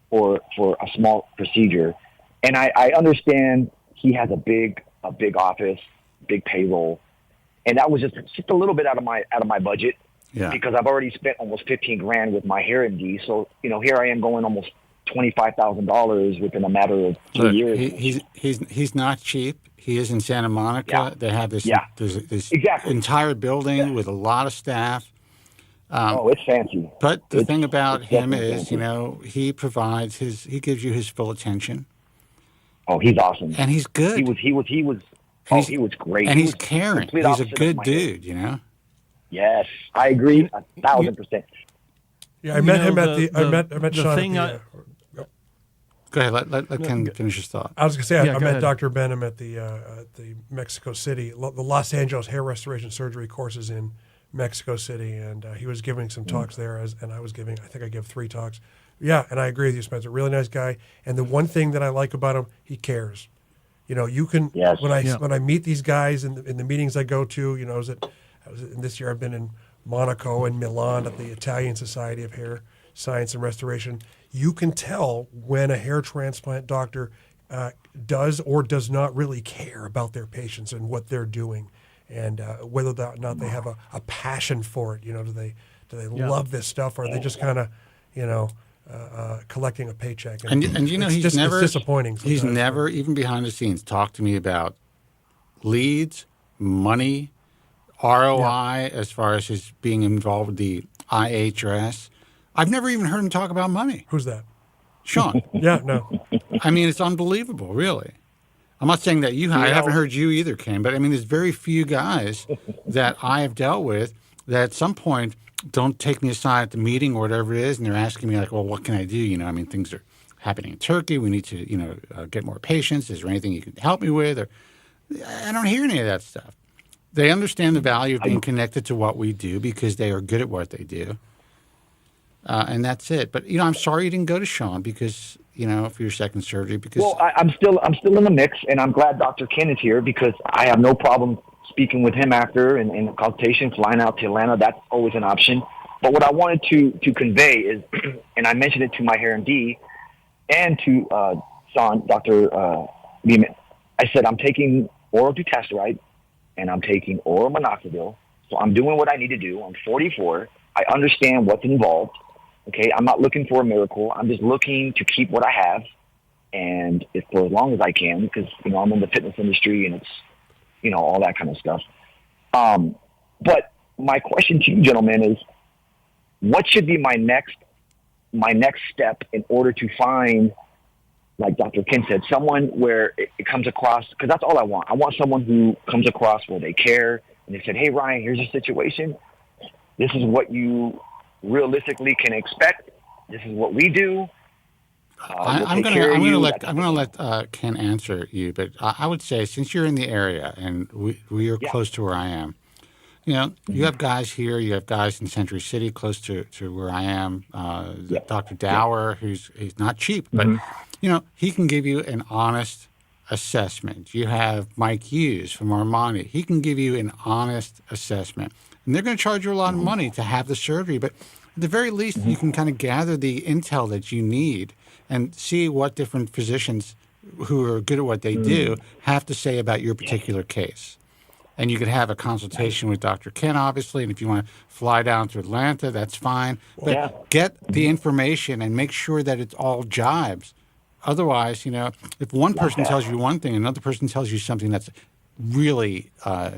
for a small procedure. And I understand he has a big office, big payroll. And that was just a little bit out of my budget. Yeah. Because I've already spent almost 15 grand with my hair MD. So, here I am going almost $25,000 within a matter of 2 years. He's not cheap. He is in Santa Monica. Yeah. They have this exactly. entire building with a lot of staff. It's fancy. But the thing about him is, he provides he gives you his full attention. Oh, he's awesome. And he's good. He was great. And he's caring. He's a good dude, Yes, I agree 1,000%. Yeah, I met him at I met Sean thing at the, Go ahead. Let Ken finish his thought. I was going to say, I met Dr. Benham at the Mexico City, the Los Angeles hair restoration surgery courses in Mexico City, and he was giving some talks there, and I think I gave 3 talks. Yeah, and I agree with you, Spencer. Really nice guy. And the one thing that I like about him, he cares. You can when I meet these guys in the meetings I go to, and this year I've been in Monaco and Milan at the Italian Society of Hair Science and Restoration. You can tell when a hair transplant doctor does or does not really care about their patients and what they're doing, and whether or not they have a passion for it. Do they love this stuff, or are they just kind of collecting a paycheck? And he's never it's disappointing. Sometimes. He's never, even behind the scenes, talked to me about leads, money, ROI, as far as his being involved with the IAHRS. I've never even heard him talk about money. Who's that? Sean. Yeah, no. I mean, it's unbelievable, really. I'm not saying that I haven't heard you either, Ken, but I mean, there's very few guys that I have dealt with that at some point don't take me aside at the meeting or whatever it is, and they're asking me, like, well, what can I do? Things are happening in Turkey. We need to, get more patients. Is there anything you can help me with? Or I don't hear any of that stuff. They understand the value of being connected to what we do because they are good at what they do. And that's it. But, I'm sorry you didn't go to Sean because, for your second surgery. Because I'm still in the mix, and I'm glad Dr. Ken is here because I have no problem speaking with him after and in consultation, flying out to Atlanta. That's always an option. But what I wanted to convey is, and I mentioned it to my hair MD and to Sean, Dr. Lehman, I said, I'm taking oral dutasteride and I'm taking oral minoxidil. So I'm doing what I need to do. I'm 44. I understand what's involved. Okay, I'm not looking for a miracle. I'm just looking to keep what I have, and it's for as long as I can because I'm in the fitness industry and it's all that kind of stuff. But my question to you, gentlemen, is what should be my next step in order to find, like Dr. Ken said, someone where it comes across, because that's all I want. I want someone who comes across where they care and they said, hey, Ryan, here's your situation. This is what you realistically can expect. This is what we do. I'm going to let Ken answer you, but I would say since you're in the area and we are close to where I am, you have guys here, you have guys in Century City close to where I am. Dr. Dower, he's not cheap, but he can give you an honest assessment. You have Mike Hughes from Armani. He can give you an honest assessment. And they're going to charge you a lot of money to have the surgery, but at the very least, you can kind of gather the intel that you need and see what different physicians who are good at what they do have to say about your particular case. And you could have a consultation with Dr. Ken, obviously, and if you want to fly down to Atlanta, that's fine. But get the information and make sure that it all jibes. Otherwise, if one person tells you one thing, another person tells you something that's really far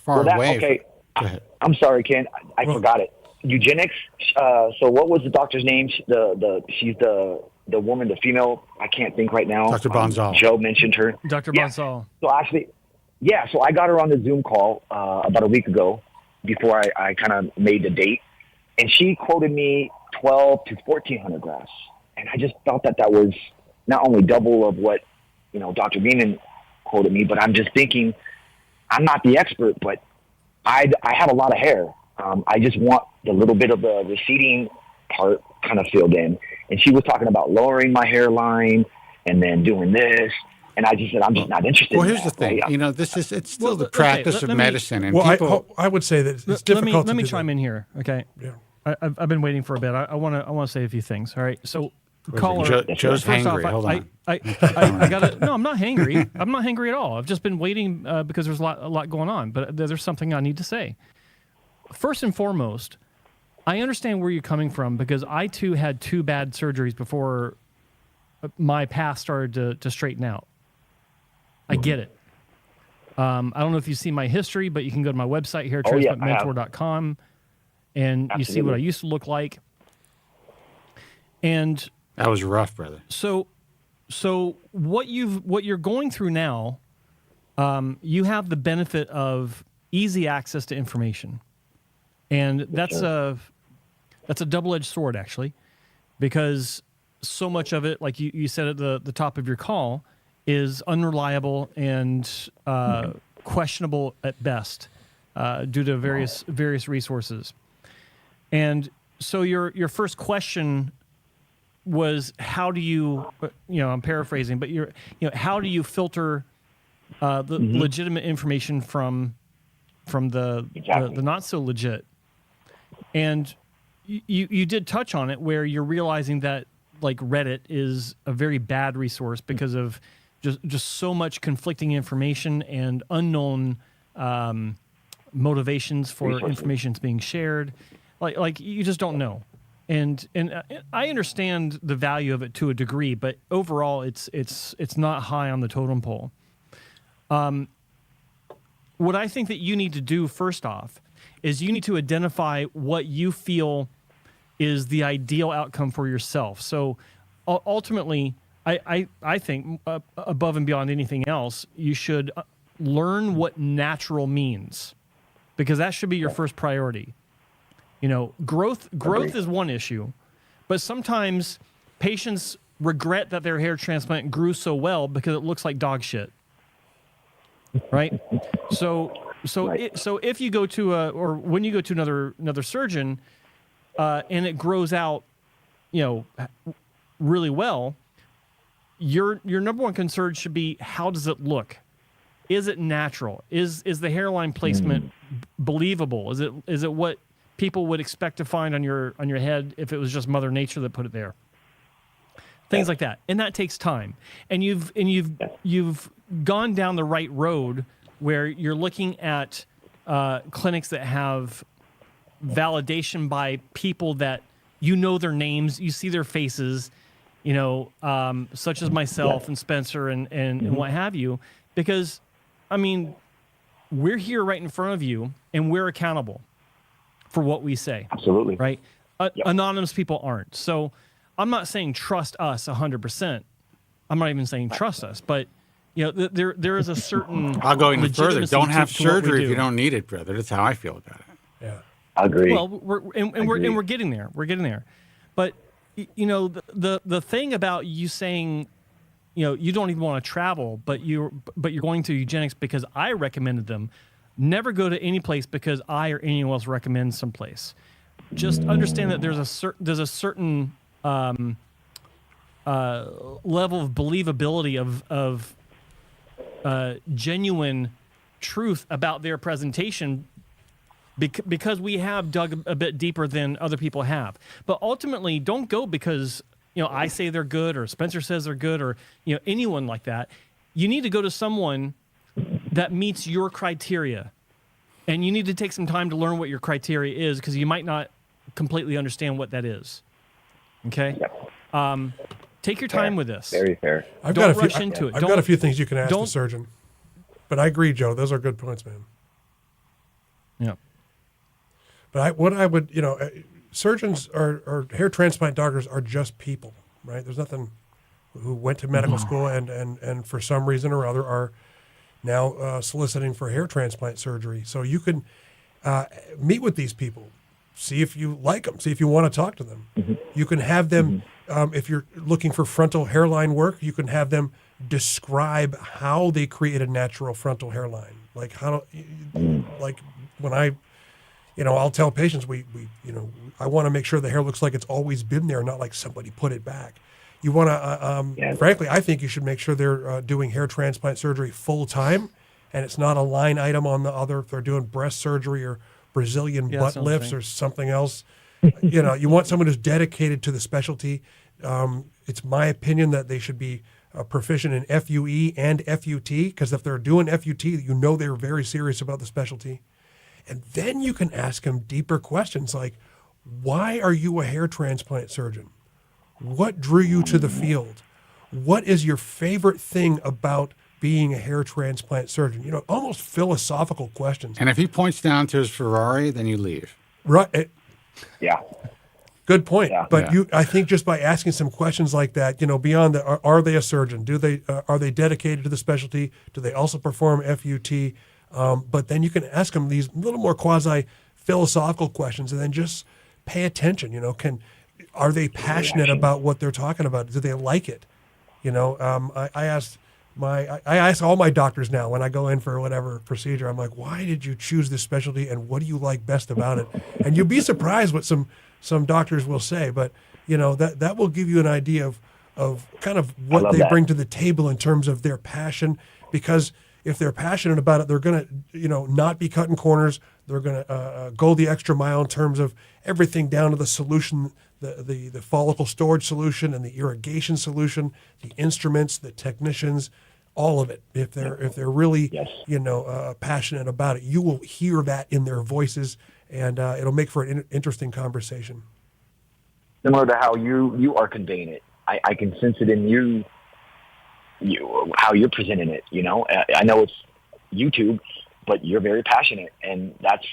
away. Okay, go ahead. I'm sorry, Ken. I forgot it. Eugenics. So what was the doctor's name? She's the woman, the female. I can't think right now. Dr. Bonzal. Joe mentioned her. Dr. Bonzal. So actually, so I got her on the Zoom call about a week ago before I kind of made the date, and she quoted me 1,200 to 1,400 grafts, and I just felt that was not only double of what Dr. Beeman quoted me, but I'm just thinking I'm not the expert, but I have a lot of hair. I just want the little bit of the receding part kind of filled in. And she was talking about lowering my hairline and then doing this. And I just said, I'm just not interested Well, in here's that. the thing. Right? You know, it's still the okay, practice let of me- medicine. And Well, people, I would say that it's difficult. Let me to do chime that. in here. Okay. Yeah. I've been waiting for a bit. I want to say a few things. All right. So, caller, Joe's first off, hangry. Hold on. I got to. No, I'm not hangry. I'm not hangry at all. I've just been waiting because there's a lot going on. But there's something I need to say. First and foremost, I understand where you're coming from because I too had 2 bad surgeries before my path started to straighten out. I get it. I don't know if you see my history, but you can go to my website here, transplantmentor.com, and you see what I used to look like. And that was rough, brother. so what you're going through now, you have the benefit of easy access to information, and that's a double-edged sword actually, because so much of it, like you said at the top of your call, is unreliable and questionable at best due to various resources. And so your first question was, how do you, I'm paraphrasing, but how do you filter the legitimate information from the not so legit? And you did touch on it, where you're realizing that like Reddit is a very bad resource because of just so much conflicting information and unknown motivations for information that's being shared. Like you just don't know. And I understand the value of it to a degree, but overall it's not high on the totem pole. What I think that you need to do first off is you need to identify what you feel is the ideal outcome for yourself. So ultimately, I think above and beyond anything else, you should learn what natural means, because that should be your first priority. Growth is one issue, but sometimes patients regret that their hair transplant grew so well because it looks like dog shit. Right? So if you go to or when you go to another surgeon, and it grows out, really well, your number one concern should be, how does it look? Is it natural? Is the hairline placement believable? Is it what people would expect to find on your head if it was just Mother Nature that put it there? Things like that, and that takes time. And you've gone down the right road where you're looking at clinics that have validation by people that their names, you see their faces, such as myself and Spencer and what have you. Because, we're here right in front of you, and we're accountable for what we say. Absolutely. Right? Anonymous people aren't. So I'm not saying trust us 100%. I'm not even saying trust us, but there is a certain. I'll go even further. Don't have to what we surgery do. if you don't need it, brother. That's how I feel about it. Yeah. I agree. Well, we're getting there. We're getting there. But the thing about you saying, you don't even want to travel, but you're going to eugenics because I recommended them. Never go to any place because I or anyone else recommends some place. Just understand that there's a certain level of believability of genuine truth about their presentation, because we have dug a bit deeper than other people have. But ultimately, don't go because I say they're good, or Spencer says they're good, or anyone like that. You need to go to someone that meets your criteria, and you need to take some time to learn what your criteria is, because you might not completely understand what that is. Okay? Take your time with this. Very fair. I've Don't got rush into it. I've got a few things you can ask the don't- surgeon. But I agree, Joe. Those are good points, man. Yeah. But surgeons or hair transplant doctors are just people, right? There's nothing who went to medical school and for some reason or other are now soliciting for hair transplant surgery. So you can meet with these people, see if you like them, see if you want to talk to them. You can have them, if you're looking for frontal hairline work, you can have them describe how they create a natural frontal hairline, like when I'll tell patients I want to make sure the hair looks like it's always been there, not like somebody put it back. You want to, frankly, I think you should make sure they're doing hair transplant surgery full time, and it's not a line item on the other. If they're doing breast surgery or Brazilian butt lifts or something else, you want someone who's dedicated to the specialty. It's my opinion that they should be proficient in FUE and FUT, because if they're doing FUT, they're very serious about the specialty. And then you can ask them deeper questions like, why are you a hair transplant surgeon? What drew you to the field? What is your favorite thing about being a hair transplant surgeon? Almost philosophical questions. And if he points down to his Ferrari, then you leave. Right. Yeah. Good point. Yeah. But I think just by asking some questions like that, beyond are they a surgeon? Are they dedicated to the specialty? Do they also perform FUT? But then you can ask them these little more quasi philosophical questions, and then just pay attention. Are they passionate about what they're talking about? Do they like it? I ask all my doctors now when I go in for whatever procedure. I'm like, why did you choose this specialty, and what do you like best about it? And you'll be surprised what some doctors will say. But that will give you an idea of kind of what they bring to the table in terms of their passion. Because if they're passionate about it, they're going to not be cutting corners. They're going to go the extra mile in terms of everything down to the solution, the follicle storage solution and the irrigation solution, the instruments, the technicians, all of it. If they're really passionate about it, you will hear that in their voices, and it'll make for an interesting conversation. Similar to how you are conveying it, I can sense it in you how you're presenting it. I know it's YouTube, but you're very passionate, and that's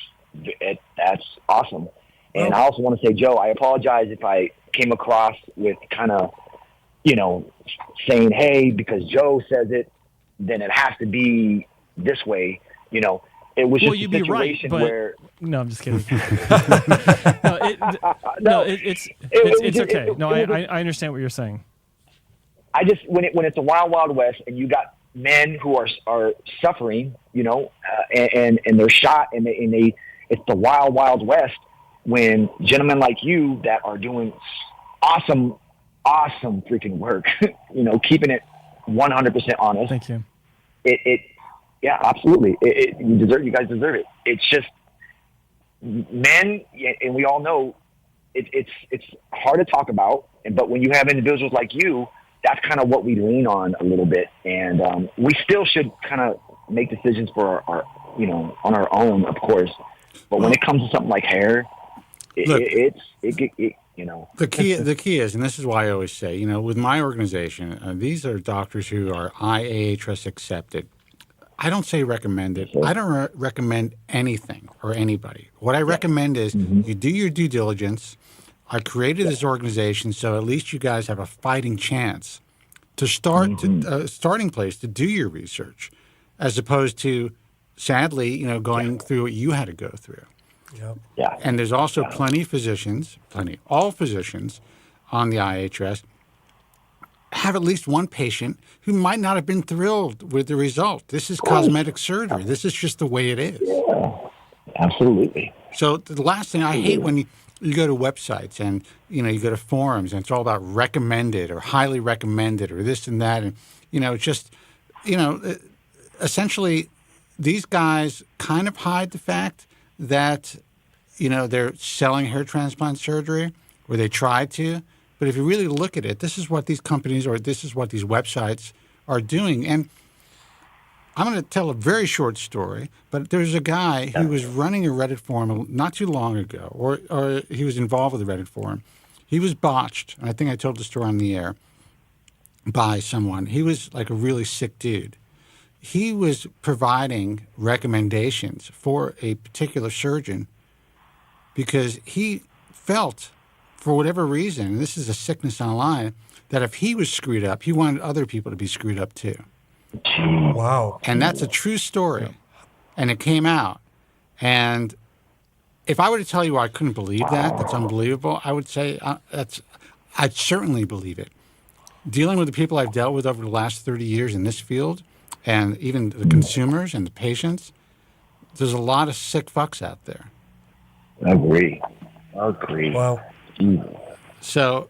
awesome. And I also want to say, Joe, I apologize if I came across with kind of, saying, hey, because Joe says it, then it has to be this way. It was just a situation where. No, I'm just kidding. It's okay. I understand what you're saying. I just when it's a wild, wild west, and you got men who are suffering, and they're shot, and it's the wild, wild west. When gentlemen like you that are doing awesome freaking work, keeping it 100% honest. Thank you. Yeah, absolutely. You guys deserve it. It's just men, and we all know it's hard to talk about. But when you have individuals like you, that's kind of what we lean on a little bit. And we still should kind of make decisions for our on our own, of course. But when it comes to something like hair, the key is, and this is why I always say, with my organization, these are doctors who are IAHRS accepted. I don't say recommended. I don't recommend anything or anybody. What I recommend is you do your due diligence. I created this organization so at least you guys have a fighting chance to start starting place to do your research, as opposed to, sadly, going through what you had to go through. Yep. Yeah. And there's also all physicians on the IAHRS have at least one patient who might not have been thrilled with the result. This is cosmetic surgery. This is just the way it is. Yeah, absolutely. So the last thing I hate when you go to websites and, you go to forums and it's all about recommended or highly recommended or this and that. And, essentially these guys kind of hide the fact that, they're selling hair transplant surgery, or they try to. But if you really look at it, this is what these companies or this is what these websites are doing. And I'm going to tell a very short story, but there's a guy who was running a Reddit forum not too long ago, or he was involved with the Reddit forum. He was botched, and I think I told the story on the air, by someone. He was like a really sick dude. He was providing recommendations for a particular surgeon because he felt, for whatever reason, and this is a sickness online, that if he was screwed up, he wanted other people to be screwed up too. Wow. And that's a true story. And it came out. And if I were to tell you I couldn't believe that's unbelievable, I would say I'd certainly believe it. Dealing with the people I've dealt with over the last 30 years in this field, and even the consumers and the patients, there's a lot of sick fucks out there. Agree. Wow. So,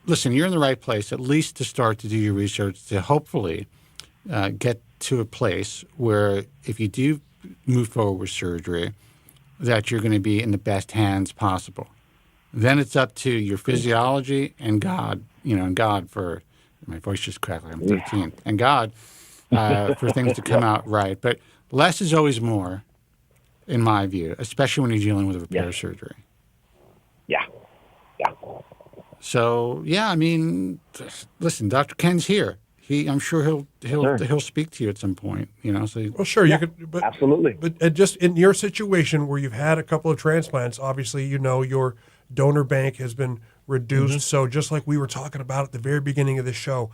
listen, you're in the right place, at least to start to do your research to hopefully get to a place where if you do move forward with surgery, that you're going to be in the best hands possible. Then it's up to your physiology and God, and God for, my voice just cracked like I'm 13, and God for things to come out right. But less is always more, in my view, especially when you're dealing with a repair surgery. Yeah. So, yeah, I mean, listen, Dr. Ken's here. I'm sure he'll speak to you at some point, So, Well, sure, you could, but Absolutely. But just in your situation where you've had a couple of transplants, obviously, your donor bank has been reduced. So just like we were talking about at the very beginning of the show,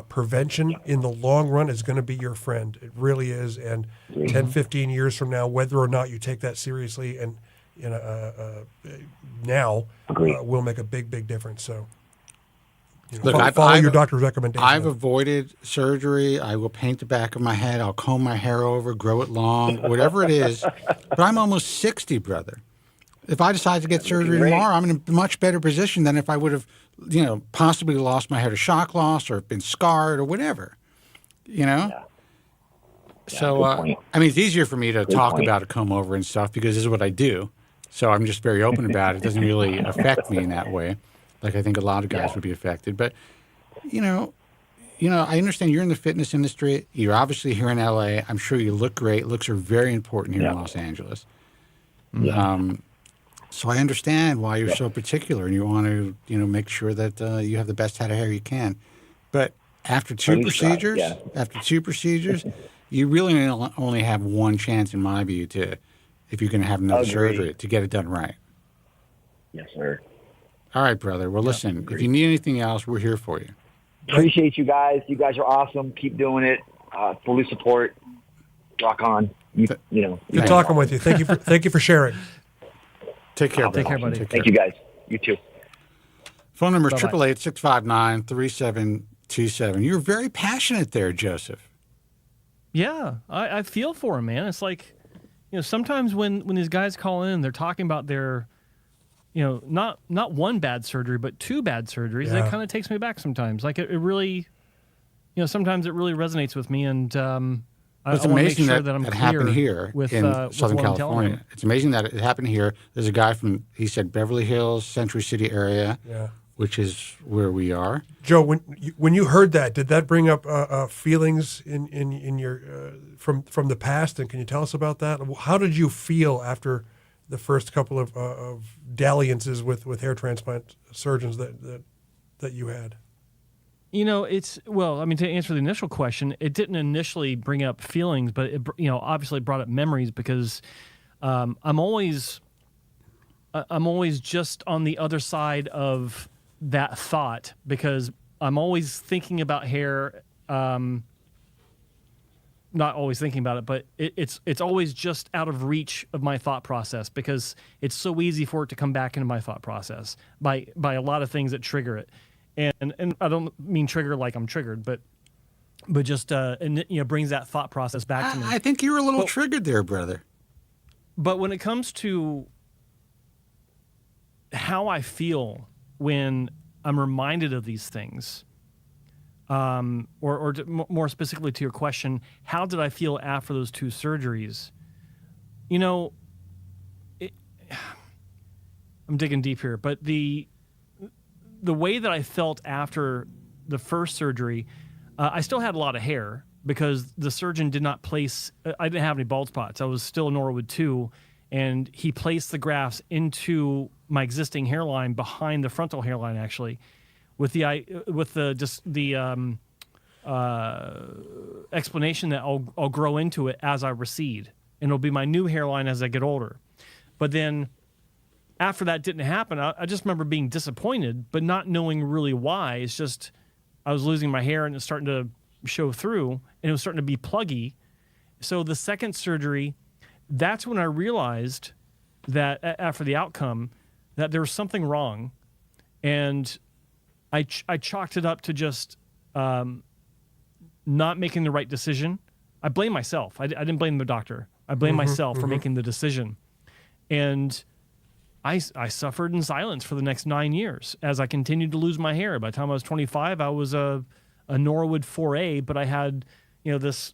prevention in the long run is going to be your friend. It really is. And 10, 15 years from now, whether or not you take that seriously and now will make a big, big difference. So Look, follow your doctor's recommendation. I've avoided surgery. I will paint the back of my head. I'll comb my hair over, grow it long, whatever it is. But I'm almost 60, brother. If I decide to get surgery tomorrow, I'm in a much better position than if I would have, possibly lost my hair to shock loss or been scarred or whatever, So, I mean, it's easier for me to talk about a comb over and stuff because this is what I do. So I'm just very open about it. It doesn't really affect me in that way. Like I think a lot of guys would be affected. But, I understand you're in the fitness industry. You're obviously here in L.A. I'm sure you look great. Looks are very important here in Los Angeles. So I understand why you're so particular and you want to, make sure that you have the best head of hair you can. But after two procedures, you really only have one chance, in my view, if you're going to have another surgery, to get it done right. Yes, sir. All right, brother. Well, listen, if you need anything else, we're here for you. Appreciate you guys. You guys are awesome. Keep doing it. Fully support. Rock on. Good talking with you. Thank you for sharing. Take care, Take care, buddy. Thank you, guys. You too. Phone number is 888-659-3727. You're very passionate there, Joseph. Yeah, I feel for him, man. It's like, sometimes when these guys call in, they're talking about their, not one bad surgery, but two bad surgeries. That kind of takes me back sometimes. Like it really, sometimes it really resonates with me, and it's amazing that it happened here in Southern California. It's amazing that it happened here. There's a guy from, he said, Beverly Hills, Century City area, which is where we are. Joe, when you heard that, did that bring up feelings in your from the past? And can you tell us about that? How did you feel after the first couple of dalliances with hair transplant surgeons that you had? To answer the initial question, it didn't initially bring up feelings, but it, obviously brought up memories because I'm always just on the other side of that thought because I'm always thinking about hair. Not always thinking about it, but it's always just out of reach of my thought process because it's so easy for it to come back into my thought process by a lot of things that trigger it. And I don't mean trigger like I'm triggered, but just brings that thought process back to me. I think you were a little triggered there, brother. But when it comes to how I feel when I'm reminded of these things, or more specifically to your question, how did I feel after those two surgeries? I'm digging deep here, but the way that I felt after the first surgery, I still had a lot of hair because the surgeon did not place, I didn't have any bald spots. I was still Norwood 2, and he placed the grafts into my existing hairline behind the frontal hairline, actually, with the explanation that I'll grow into it as I recede, and it'll be my new hairline as I get older. But then after that didn't happen, I just remember being disappointed, but not knowing really why. It's just I was losing my hair and it's starting to show through, and it was starting to be pluggy. So the second surgery, that's when I realized that after the outcome that there was something wrong, and I chalked it up to just not making the right decision. I blame myself. I didn't blame the doctor. I blame myself for making the decision. And I suffered in silence for the next 9 years as I continued to lose my hair. By the time I was 25, I was a Norwood 4A, but I had, this,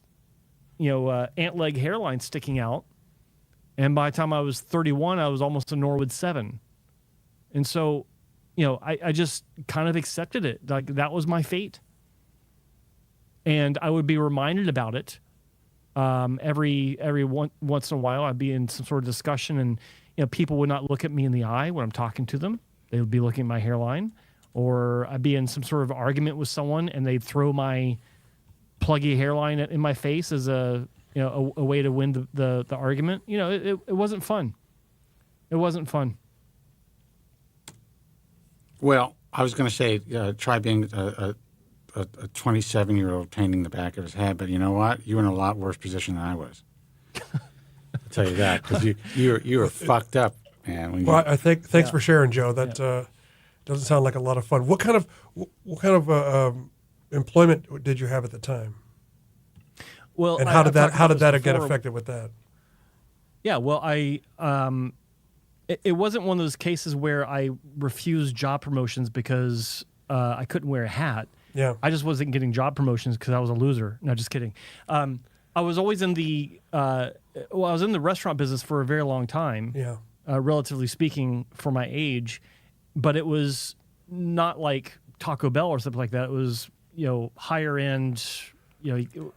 ant leg hairline sticking out. And by the time I was 31, I was almost a Norwood 7. And so, I just kind of accepted it. Like, that was my fate. And I would be reminded about it every once in a while. I'd be in some sort of discussion, and people would not look at me in the eye when I'm talking to them. They would be looking at my hairline. Or I'd be in some sort of argument with someone, and they'd throw my pluggy hairline in my face as a way to win the argument. It wasn't fun. It wasn't fun. Well, I was going to say, try being a 27-year-old painting the back of his head, but you know what? You were in a lot worse position than I was. I'll tell you that, because you were fucked up, man. I think thanks for sharing, Joe. That doesn't sound like a lot of fun. What kind of employment did you have at the time? Well, and how did that get affected with that? Yeah, well, it wasn't one of those cases where I refused job promotions because I couldn't wear a hat. Yeah, I just wasn't getting job promotions because I was a loser. No, just kidding. I was always in the I was in the restaurant business for a very long time. Yeah, relatively speaking, for my age, but it was not like Taco Bell or something like that. It was higher end.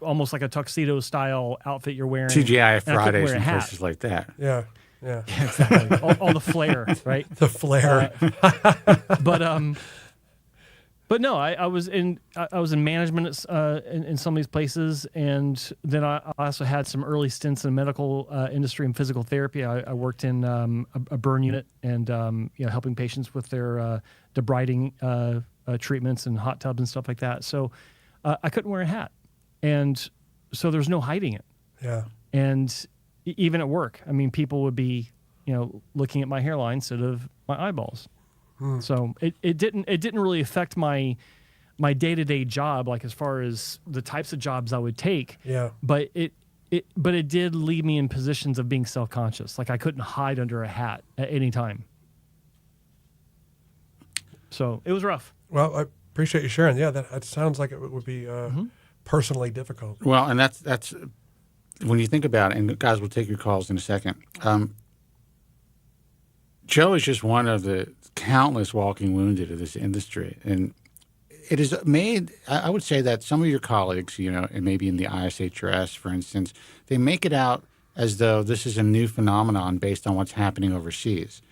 Almost like a tuxedo style outfit you're wearing. TGI Fridays and places like that. Yeah. Yeah, exactly. all the flair, right? The flair. But no, I was in management in some of these places, and then I also had some early stints in the medical industry and physical therapy. I worked in a burn unit and helping patients with their debriding treatments and hot tubs and stuff like that. So I couldn't wear a hat, and so there's no hiding it. Yeah, and even at work, I mean, people would be, looking at my hairline instead of my eyeballs. So it didn't really affect my day-to-day job, like as far as the types of jobs I would take. Yeah. But it did leave me in positions of being self-conscious. Like I couldn't hide under a hat at any time. So it was rough. Well, I appreciate you sharing. Yeah, that sounds like it would be personally difficult. Well, and that's when you think about it, and guys, we'll take your calls in a second. Joe is just one of the countless walking wounded of this industry. And it is made, I would say that some of your colleagues, and maybe in the IAHRS, for instance, they make it out as though this is a new phenomenon based on what's happening overseas.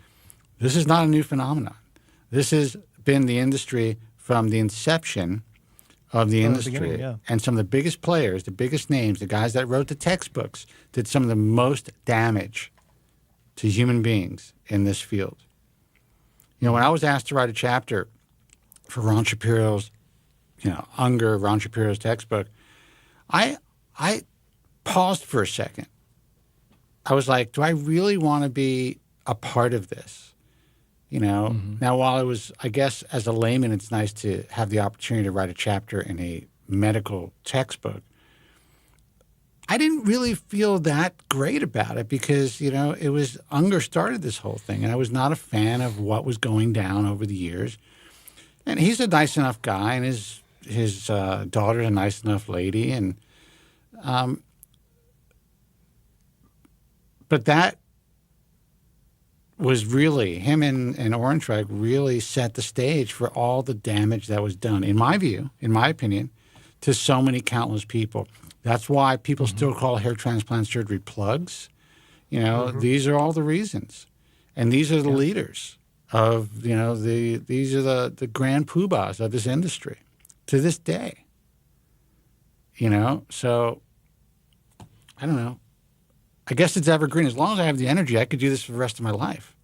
This is not a new phenomenon. This has been the industry from the inception of the industry. Yeah. And some of the biggest players, the biggest names, the guys that wrote the textbooks, did some of the most damage to human beings in this field. When I was asked to write a chapter for Ron Shapiro's, Ron Shapiro's textbook, I paused for a second. I was like, do I really want to be a part of this? Now, while it was, I guess, as a layman, it's nice to have the opportunity to write a chapter in a medical textbook. I didn't really feel that great about it because, it was Unger started this whole thing, and I was not a fan of what was going down over the years. And he's a nice enough guy, and his daughter's a nice enough lady, and but that was really, him and Orange Rag really set the stage for all the damage that was done, in my view, in my opinion, to so many countless people. That's why people still call hair transplant surgery plugs. These are all the reasons. And these are the leaders of, these are the grand poobahs of this industry to this day. So I don't know. I guess it's evergreen. As long as I have the energy, I could do this for the rest of my life.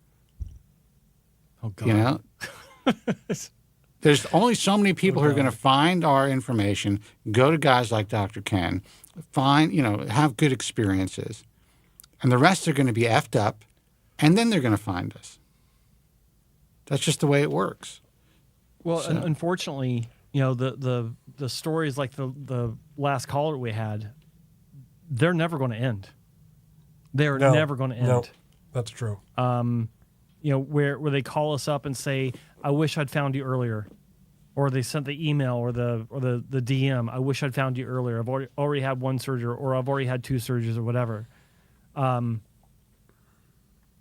Oh, God. There's only so many people who are going to find our information, go to guys like Dr. Ken, have good experiences, and the rest are going to be effed up, and then they're going to find us. That's just the way it works. Well, unfortunately, the stories like the last caller we had, they're never going to end. They're No, never going to end. No, that's true. Where they call us up and say, "I wish I'd found you earlier," or they sent the email or the DM, "I wish I'd found you earlier. I've already had one surgery, or I've already had 2 surgeries, or whatever."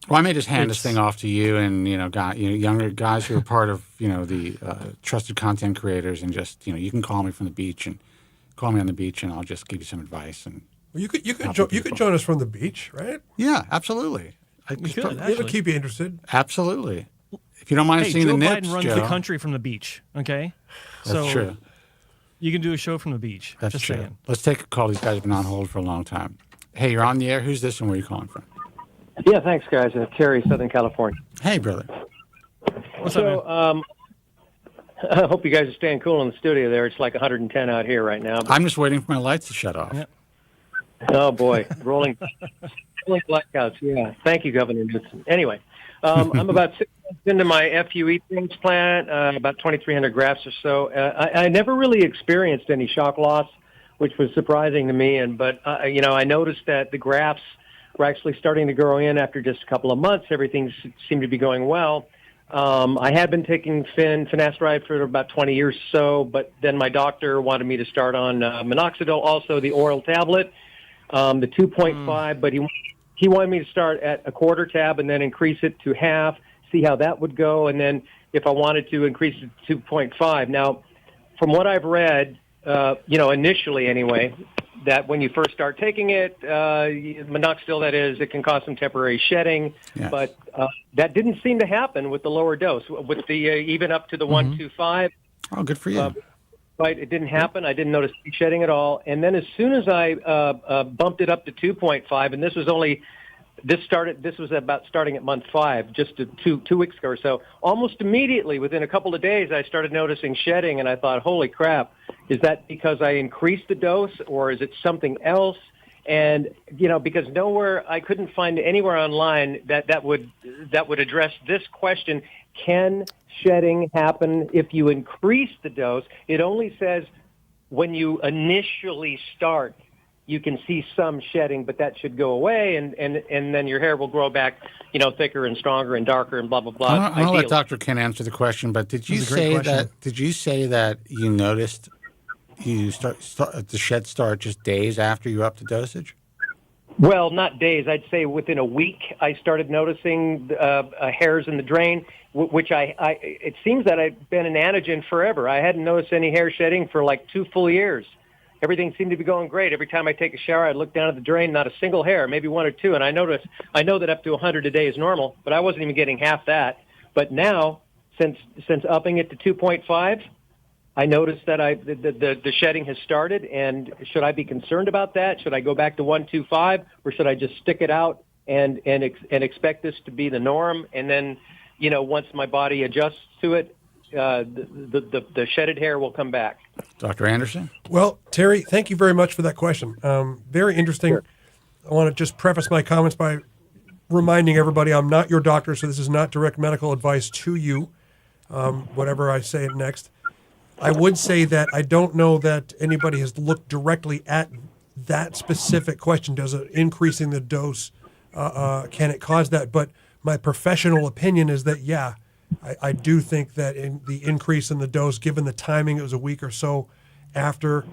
Well, I may just hand this thing off to you and younger guys who are part of the trusted content creators, and just you can call me from the beach and call me on the beach, and I'll just give you some advice. And Well, you could join us from the beach, right? yeah, absolutely. It'll keep you interested. Absolutely. If you don't mind seeing Joe the nips, Biden runs Joe. the country from the beach. Okay, That's true. You can do a show from the beach. That's just true. saying. Let's take a call. These guys have been on hold for a long time. Hey, you're on the air. Who's this, and where are you calling from? Yeah, thanks, guys. Terry, Southern California. Hey, brother. What's up, man? I hope you guys are staying cool in the studio there. It's like 110 out here right now. I'm just waiting for my lights to shut off. Yeah. Oh, boy. Rolling blackouts. Yeah. Thank you, Governor Newsom. Anyway, I'm about 6 months into my FUE transplant, about 2,300 grafts or so. I never really experienced any shock loss, which was surprising to me. But I noticed that the grafts were actually starting to grow in after just a couple of months. Everything seemed to be going well. I had been taking finasteride for about 20 years or so, but then my doctor wanted me to start on Minoxidil, also the oral tablet, the 2.5, but he wanted me to start at a quarter tab and then increase it to half, see how that would go, and then if I wanted to increase it to 2.5. Now, from what I've read, initially anyway, that when you first start taking it, Minoxidil, that is, it can cause some temporary shedding. Yes. But that didn't seem to happen with the lower dose, with the even up to the 1.25. Oh, good for you. Right, it didn't happen. I didn't notice shedding at all. And then as soon as I bumped it up to 2.5, and this was about starting at month 5, just two weeks ago or so. Almost immediately, within a couple of days, I started noticing shedding, and I thought, holy crap, is that because I increased the dose, or is it something else? And, because I couldn't find anywhere online that would address this question, can shedding happen if you increase the dose? It only says when you initially start, you can see some shedding, but that should go away, and then your hair will grow back, thicker and stronger and darker and blah, blah, blah. I'm going to let Dr. Ken answer the question, but did you say that you noticed you start the shed start just days after you up the dosage? Well, not days. I'd say within a week, I started noticing hairs in the drain, which it seems that I've been an anagen forever. I hadn't noticed any hair shedding for like 2 full years. Everything seemed to be going great. Every time I take a shower, I look down at the drain, not a single hair, maybe 1 or 2. And I know that up to 100 a day is normal, but I wasn't even getting half that. But now, since upping it to 2.5, I noticed that the shedding has started. And should I be concerned about that? Should I go back to 1.25, or should I just stick it out and expect this to be the norm? And then, once my body adjusts to it, the shedded hair will come back. Dr. Anderson? Well, Terry, thank you very much for that question. Very interesting. Sure. I want to just preface my comments by reminding everybody I'm not your doctor, so this is not direct medical advice to you, whatever I say next. I would say that I don't know that anybody has looked directly at that specific question. Does it increasing the dose, can it cause that? But my professional opinion is that, yeah, I do think that the increase in the dose, given the timing, it was a week or so after,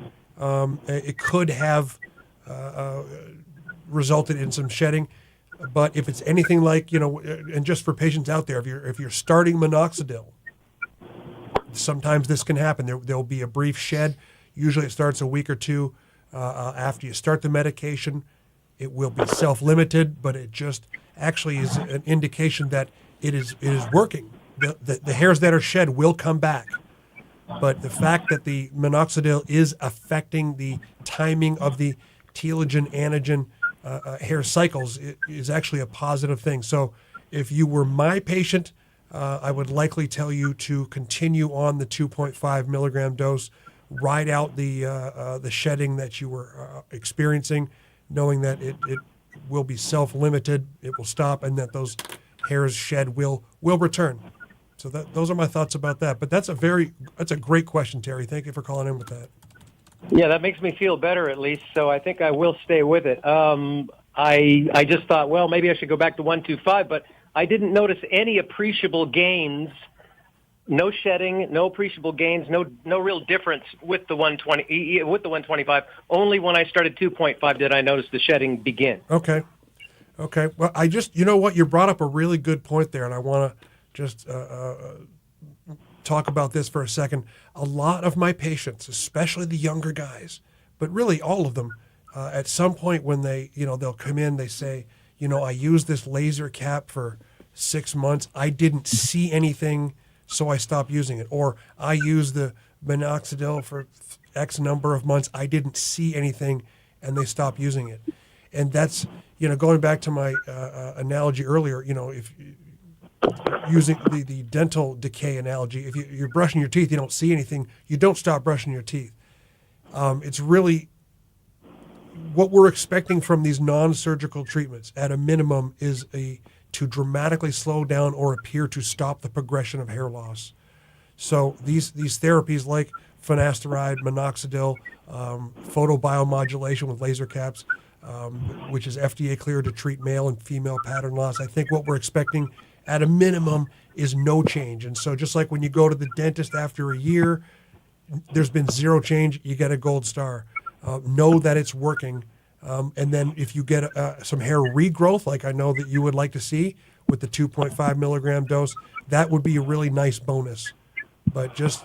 it could have resulted in some shedding. But if it's anything like, and just for patients out there, if you're starting Minoxidil, sometimes this can happen. There'll be a brief shed. Usually it starts a week or two after you start the medication. It will be self-limited, but it just actually is an indication that it is working. The hairs that are shed will come back. But the fact that the Minoxidil is affecting the timing of the telogen, anagen hair cycles is actually a positive thing. So if you were my patient, I would likely tell you to continue on the 2.5 milligram dose, ride out the shedding that you were experiencing, knowing that it will be self-limited, it will stop, and that those hairs shed will return. So those are my thoughts about that. But that's a great question, Terry. Thank you for calling in with that. Yeah, that makes me feel better at least. So I think I will stay with it. I just thought, well, maybe I should go back to 125, but I didn't notice any appreciable gains. No shedding, no appreciable gains, no real difference with the 125. Only when I started 2.5 did I notice the shedding begin. Okay. Well, you know what? You brought up a really good point there, and I want to just talk about this for a second. A lot of my patients, especially the younger guys, but really all of them, at some point when they'll come in, they say, I used this laser cap for 6 months. I didn't see anything, so I stopped using it. Or I used the Minoxidil for X number of months. I didn't see anything, and they stopped using it. And that's, going back to my analogy earlier, if using the dental decay analogy, if you're brushing your teeth, you don't see anything, you don't stop brushing your teeth. It's really what we're expecting from these non-surgical treatments at a minimum is to dramatically slow down or appear to stop the progression of hair loss. So these therapies like finasteride, minoxidil, photobiomodulation with laser caps, which is FDA cleared to treat male and female pattern loss. I think what we're expecting at a minimum is no change. And so just like when you go to the dentist after a year, there's been zero change, you get a gold star. Know that it's working. And then if you get some hair regrowth, like I know that you would like to see with the 2.5 milligram dose, that would be a really nice bonus. But just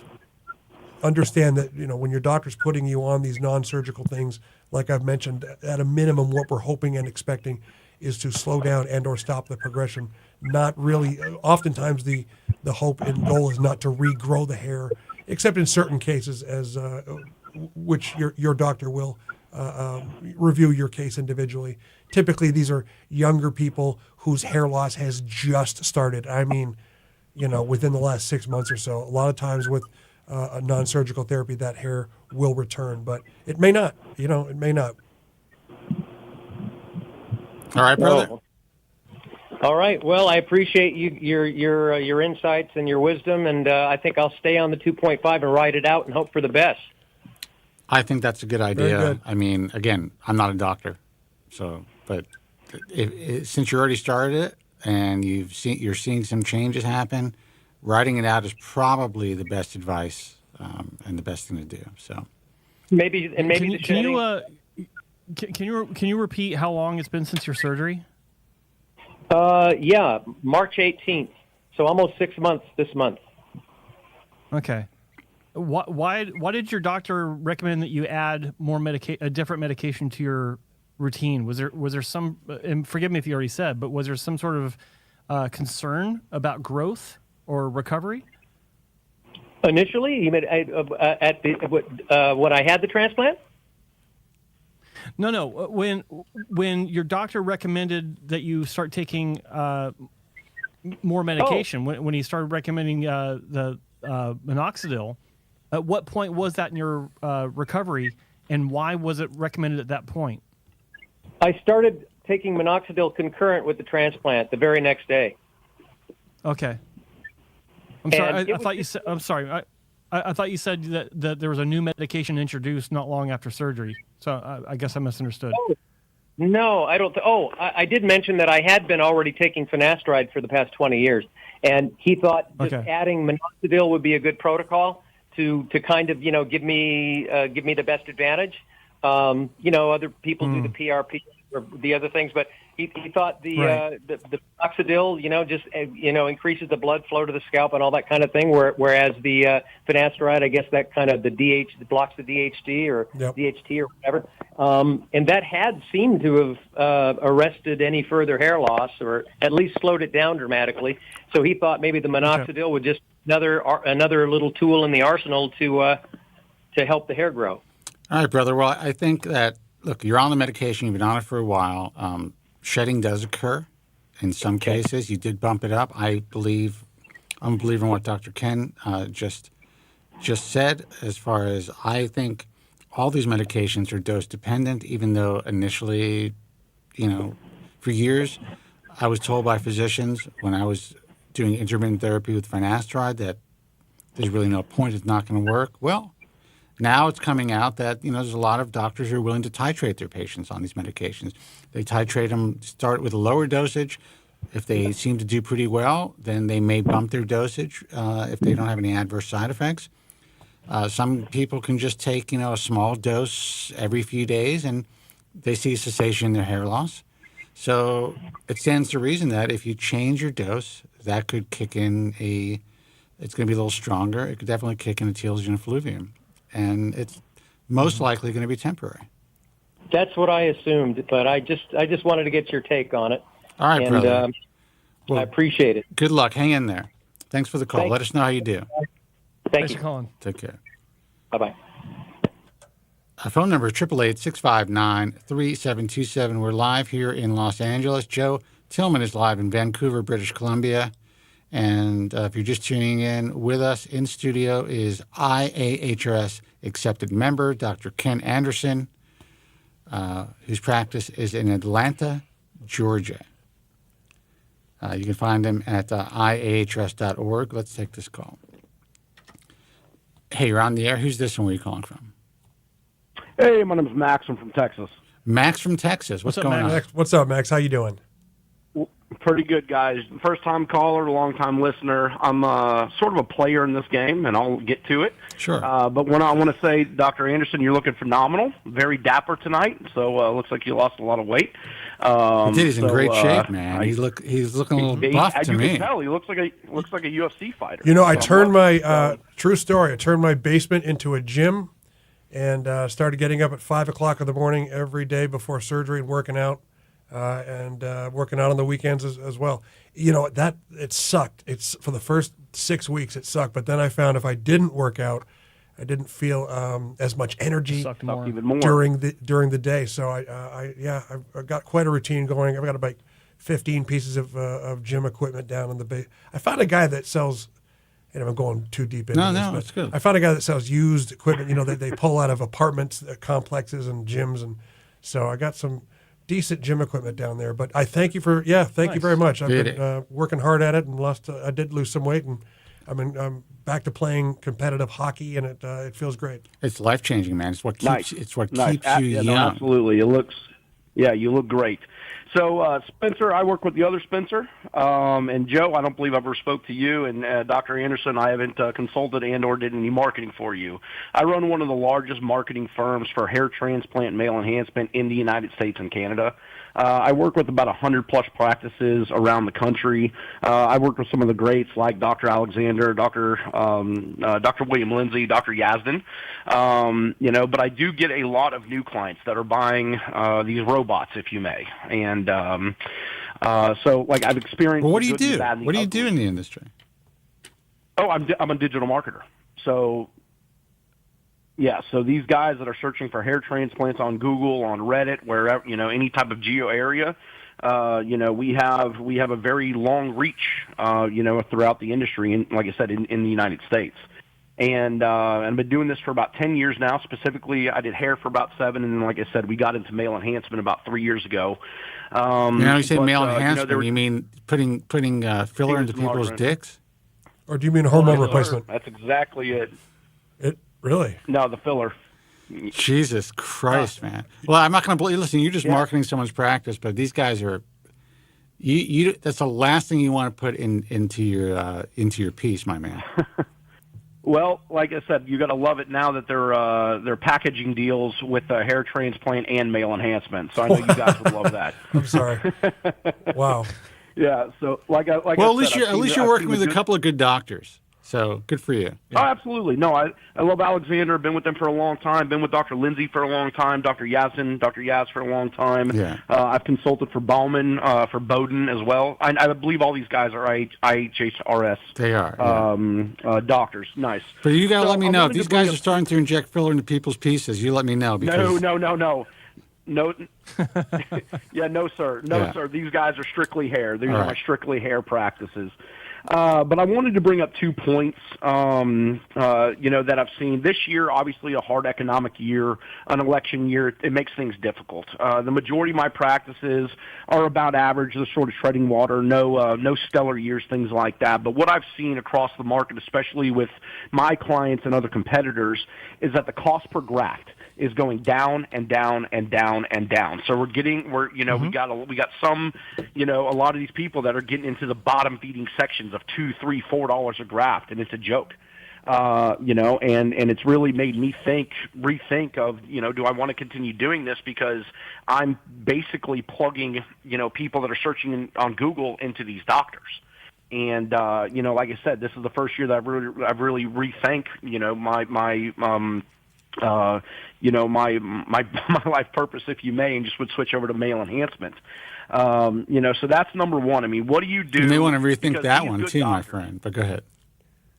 understand that, when your doctor's putting you on these non-surgical things, like I've mentioned, at a minimum, what we're hoping and expecting is to slow down and or stop the progression. Not really, oftentimes the hope and goal is not to regrow the hair, except in certain cases, as which your doctor will review your case individually. Typically, these are younger people whose hair loss has just started. I mean, within the last 6 months or so. A lot of times with a non-surgical therapy, that hair will return, but it may not. It may not. All right, brother. All right. Well, I appreciate your insights and your wisdom, and I think I'll stay on the 2.5 and ride it out and hope for the best. I think that's a good idea. Very good. I mean, again, I'm not a doctor, but since you already started it and you're seeing some changes happen, writing it out is probably the best advice and the best thing to do. So maybe can you repeat how long it's been since your surgery? Yeah, March 18th. So almost 6 months this month. Okay. Why did your doctor recommend that you add more a different medication to your routine? Was there some? And forgive me if you already said, but was there some sort of concern about growth or recovery? Initially, you mean when I had the transplant? No. When your doctor recommended that you start taking more medication, when he started recommending the Minoxidil, at what point was that in your recovery, and why was it recommended at that point? I started taking Minoxidil concurrent with the transplant the very next day. Okay. I'm sorry. I thought you said. I'm sorry. I thought you said that there was a new medication introduced not long after surgery. So I guess I misunderstood. Oh, no, I don't. I did mention that I had been already taking finasteride for the past 20 years, and he thought just adding Minoxidil would be a good protocol to kind of give me the best advantage. Other people do the PRP or the other things, but he thought the Minoxidil, just increases the blood flow to the scalp and all that kind of thing. Whereas the finasteride, I guess that kind of blocks the DHT or DHT or whatever. And that had seemed to have arrested any further hair loss or at least slowed it down dramatically. So he thought maybe the Minoxidil would just another little tool in the arsenal to help the hair grow. All right, brother. Well, I think that, look, you're on the medication. You've been on it for a while. Shedding does occur in some cases. You did bump it up. I'm a believer in what Dr. Ken just said, as far as I think all these medications are dose dependent, even though initially, for years, I was told by physicians when I was doing intermittent therapy with finasteride that there's really no point. It's not going to work. Well, Now it's coming out that, there's a lot of doctors who are willing to titrate their patients on these medications. They titrate them, start with a lower dosage. If they seem to do pretty well, then they may bump their dosage if they don't have any adverse side effects. Some people can just take, a small dose every few days, and they see cessation in their hair loss. So it stands to reason that if you change your dose, that could kick in it's going to be a little stronger. It could definitely kick in a telogen effluvium. And it's most likely going to be temporary. That's what I assumed, but I just wanted to get your take on it. All right, brother. Well, I appreciate it. Good luck. Hang in there. Thanks for the call. Let us know how you do. Thank you for calling. Take care. Bye-bye. Our phone number is 888-659-3727. We're live here in Los Angeles. Joe Tillman is live in Vancouver, British Columbia. And if you're just tuning in, with us in studio is IAHRS accepted member, Dr. Ken Anderson, whose practice is in Atlanta, Georgia. You can find him at IAHRS.org. Let's take this call. Hey, you're on the air. Who's this and where are you calling from? Hey, my name's Max. I'm from Texas. Max from Texas. What's going on? Max? What's up, Max? How you doing? Pretty good, guys. First-time caller, long-time listener. I'm sort of a player in this game, and I'll get to it. Sure. But when I want to say, Dr. Anderson, you're looking phenomenal. Very dapper tonight, so looks like you lost a lot of weight. He did. He's in great shape, man. He's looking a little buff to me. You can tell. He looks like a UFC fighter. I turned my true story. I turned my basement into a gym, and started getting up at 5 o'clock in the morning every day before surgery and working out. And working out on the weekends as well. That it sucked. It's for the first 6 weeks it sucked, but then I found if I didn't work out, I didn't feel as much energy even more during the day. So I've got quite a routine going. I've got about 15 pieces of gym equipment down in the base. I found a guy that sells. And I'm going too deep into this. No, it's good. I found a guy that sells used equipment. That they pull out of apartments, complexes, and gyms, and so I got some decent gym equipment down there. But I thank you thank you very much. I've been working hard at it and I did lose some weight, and I'm back to playing competitive hockey, and it feels great. It's life changing, man. It's what keeps keeps you young. No, absolutely. You look great. So, Spencer, I work with the other Spencer, and Joe, I don't believe I ever spoke to you, and Dr. Anderson, I haven't consulted and or did any marketing for you. I run one of the largest marketing firms for hair transplant and male enhancement in the United States and Canada. I work with about 100-plus practices around the country. I work with some of the greats like Dr. Alexander, Dr. William Lindsay, Dr. Yazdan. But I do get a lot of new clients that are buying these robots, if you may. And so, I've experienced. Well, what do you do? What do you do in the industry? Oh, I'm a digital marketer. So. Yeah, so these guys that are searching for hair transplants on Google, on Reddit, wherever, any type of geo area, we have a very long reach, throughout the industry, and like I said, in the United States. And I've been doing this for about 10 years now. Specifically, I did hair for about 7, and then, like I said, we got into male enhancement about 3 years ago. You say male enhancement, you mean putting filler into people's dicks? Or do you mean hormone replacement? That's exactly it. Really? No, the filler. Jesus Christ, man. Well, I'm not going to believe. Listen, you're just marketing someone's practice, but these guys are. You that's the last thing you want to put into your piece, my man. Well, like I said, you got to love it now that they're packaging deals with hair transplant and male enhancement. So I know you guys would love that. I'm sorry. Wow. Yeah. So at least you're working with a couple of good doctors. So good for you. Yeah. Oh, absolutely. No, I love Alexander. Been with them for a long time. Been with Dr. Lindsay for a long time. Dr. Yazdan, Dr. Yaz for a long time. Yeah. I've consulted for Bauman, for Bowden as well. I believe all these guys are IAHRS. They are. Doctors. Nice. But you got to let me know. If these guys are starting to inject filler into people's pieces, you let me know. Because... No. Yeah, no, sir. No, sir. These guys are strictly hair. These are my strictly hair practices. But I wanted to bring up 2 points, that I've seen this year. Obviously, a hard economic year, an election year, it makes things difficult. The majority of my practices are about average. They're sort of treading water, no stellar years, things like that. But what I've seen across the market, especially with my clients and other competitors, is that the cost per graft is going down and down and down and down. So we got some, a lot of these people that are getting into the bottom feeding sections of $2, $3, $4 a graft, and it's a joke. And it's really made me rethink of, do I want to continue doing this, because I'm basically plugging, people that are searching on Google into these doctors. And, like I said, this is the first year that I've really rethink, my life purpose, if you may, and just would switch over to male enhancement. So that's number one. I mean, what do you do? You may want to rethink that one too, my friend, but go ahead.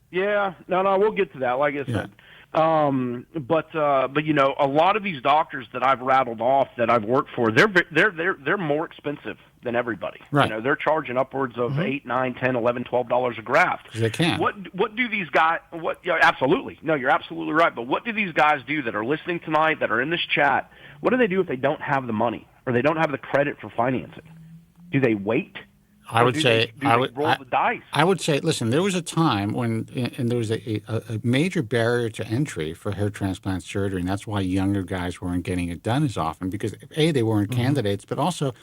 Yeah, no, we'll get to that. Like I said, but a lot of these doctors that I've rattled off that I've worked for, they're more expensive than everybody. Right. They're charging upwards of $8, $9, $10, $11, $12 a graft. They can. What do these guys? Absolutely. No, you're absolutely right. But what do these guys do that are listening tonight, that are in this chat? What do they do if they don't have the money or they don't have the credit for financing? Do they wait? I would say roll the dice. I would say, listen, there was a time when, and there was a major barrier to entry for hair transplant surgery, and that's why younger guys weren't getting it done as often, because A, they weren't candidates, but also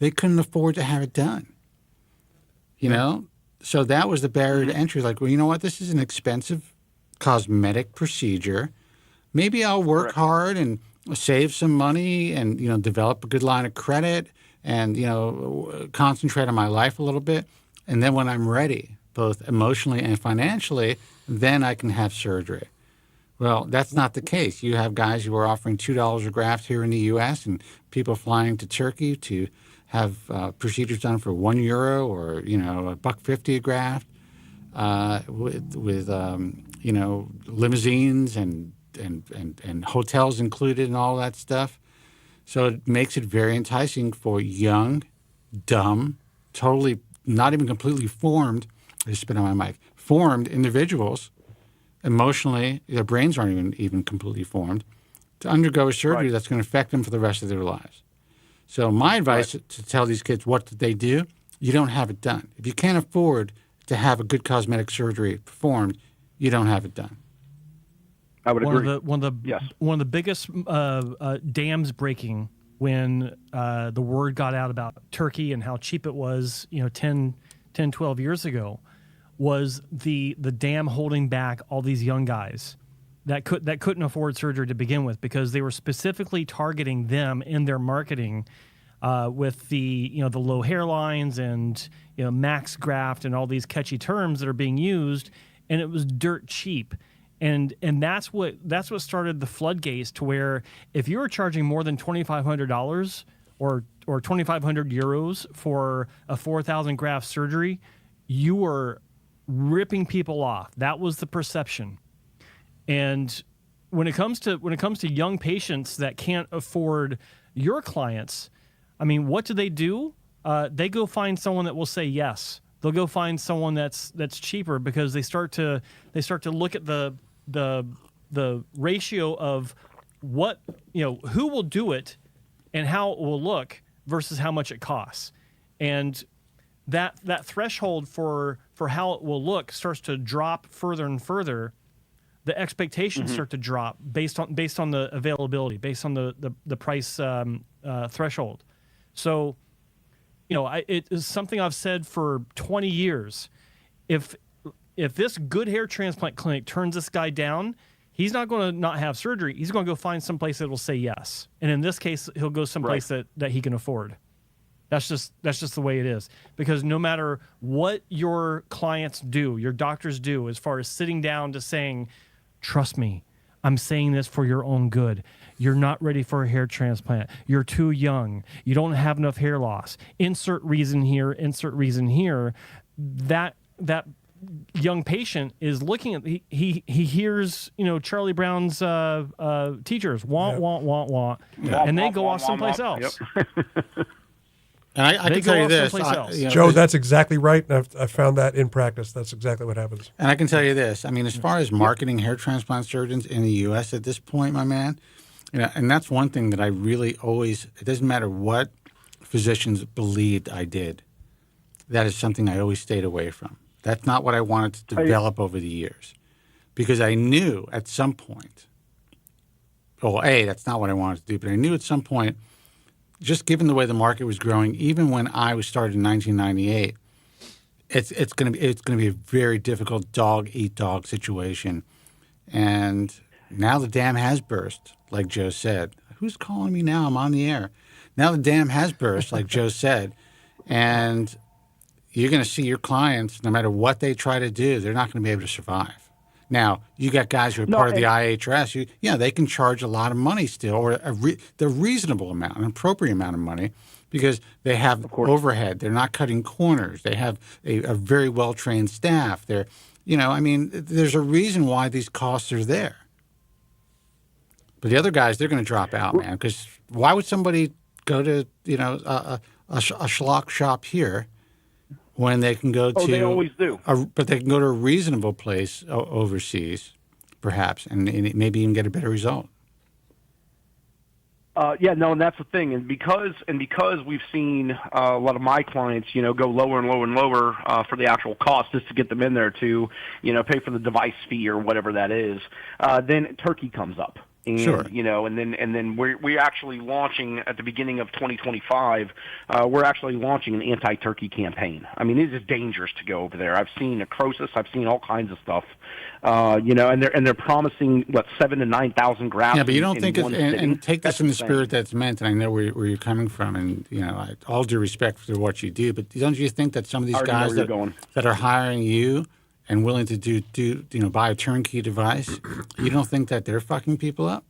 they couldn't afford to have it done. So that was the barrier to entry. Like, well, you know what? This is an expensive cosmetic procedure. Maybe I'll work hard and save some money and, develop a good line of credit and, concentrate on my life a little bit. And then when I'm ready, both emotionally and financially, then I can have surgery. Well, that's not the case. You have guys who are offering $2 a graft here in the U.S. and people flying to Turkey to have procedures done for €1 or, $1.50 a graft with limousines and hotels included and all that stuff. So it makes it very enticing for young, dumb, totally not even completely formed, I just spit on my mic, formed individuals, emotionally, their brains aren't even completely formed, to undergo a surgery that's going to affect them for the rest of their lives. So my advice to tell these kids what they do, you don't have it done. If you can't afford to have a good cosmetic surgery performed, you don't have it done. I would agree. One of the biggest dams breaking when the word got out about Turkey and how cheap it was, 10, 12 years ago, was the dam holding back all these young guys that couldn't afford surgery to begin with, because they were specifically targeting them in their marketing with the low hairlines and max graft and all these catchy terms that are being used, and it was dirt cheap. And that's what started the floodgates to where if you were charging more than $2,500 or 2,500 euros for a 4,000 graft surgery, you were ripping people off. That was the perception. And when it comes to young patients that can't afford your clients, I mean, what do? They go find someone that will say yes. They'll go find someone that's cheaper, because they start to look at the ratio of what, who will do it and how it will look versus how much it costs. And that threshold for how it will look starts to drop further and further. The expectations start to drop based on the availability, based on the price threshold. So, it is something I've said for 20 years. If this good hair transplant clinic turns this guy down, he's not going to not have surgery. He's going to go find someplace that will say yes. And in this case, he'll go someplace that he can afford. That's just the way it is. Because no matter what your clients do, your doctors do, as far as sitting down to saying, trust me, I'm saying this for your own good. You're not ready for a hair transplant. You're too young. You don't have enough hair loss. Insert reason here, insert reason here. That young patient is looking at, he hears, Charlie Brown's teachers, want, and they go off someplace else. Yep. And I They can go tell you off this, someplace else. Joe, that's exactly right. And I found that in practice. That's exactly what happens. and I can tell you this. I mean, as far as marketing hair transplant surgeons in the U.S. at this point, my man, and that's one thing that I really always. It doesn't matter what physicians believed I did. That is something I always stayed away from. That's not what I wanted to develop over the years, because I knew at some point. Well, that's not what I wanted to do, but I knew at some point, just given the way the market was growing, even when I was started in 1998, it's going to be a very difficult dog eat dog situation, and now the dam has burst, like Joe said. Who's calling me now? I'm on the air. Now the dam has burst, like Joe said, and you're going to see your clients, no matter what they try to do, they're not going to be able to survive. Now, you got guys who are part of the IAHRS. They can charge a lot of money still, or the reasonable amount, an appropriate amount of money, because they have overhead. They're not cutting corners. They have a very well-trained staff. There's a reason why these costs are there. But the other guys, they're going to drop out, man, because why would somebody go to, a schlock shop here when they can go to... they always do. But they can go to a reasonable place overseas, perhaps, and maybe even get a better result. And that's the thing. And because we've seen a lot of my clients, go lower and lower and lower for the actual cost just to get them in there to, pay for the device fee or whatever that is, then Turkey comes up. And, sure. And then we're actually launching at the beginning of 2025. We're actually launching an anti-Turkey campaign. I mean, it is dangerous to go over there. I've seen necrosis. I've seen all kinds of stuff. And they're promising 7,000 to 9,000 grafts. Yeah, but you don't think and take this in the insane. spirit that's meant. And I know where you're coming from, and all due respect for what you do. But don't you think that some of these guys that are hiring you and willing to do buy a turnkey device, you don't think that they're fucking people up?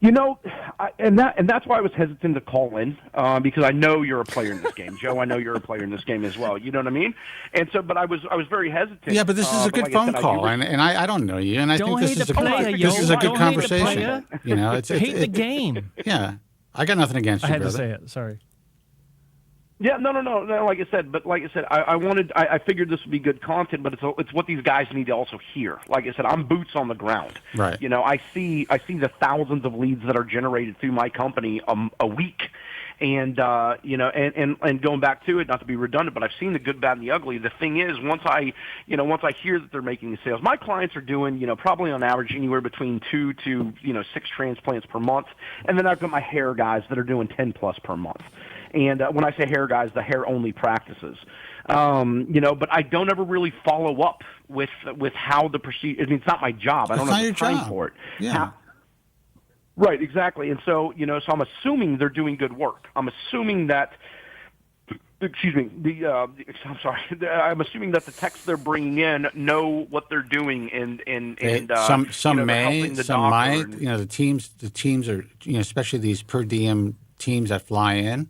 And that's why I was hesitant to call in, because I know you're a player in this game, Joe. I know you're a player in this game as well. You know what I mean? And so, but I was very hesitant. Yeah, but this is a good phone call, and I don't know you, and I think this is a good conversation. It's hate the game. Yeah, I got nothing against you, I had brother. to say it. Sorry. Yeah, no. Like I said, I figured this would be good content, but it's what these guys need to also hear. Like I said, I'm boots on the ground. Right. I see the thousands of leads that are generated through my company a week, and and going back to it, not to be redundant, but I've seen the good, bad, and the ugly. The thing is, once I hear that they're making the sales, my clients are doing probably on average anywhere between 2 to 6 transplants per month, and then I've got my hair guys that are doing 10 plus per month. And when I say hair guys, the hair-only practices. But I don't ever really follow up with how the procedure. I mean, it's not my job. I don't have the time for it. Yeah. Right, exactly. And so, so I'm assuming they're doing good work. I'm assuming that. Excuse me. I'm sorry. I'm assuming that the techs they're bringing in know what they're doing, and some may, some might. The teams are especially these per diem teams that fly in.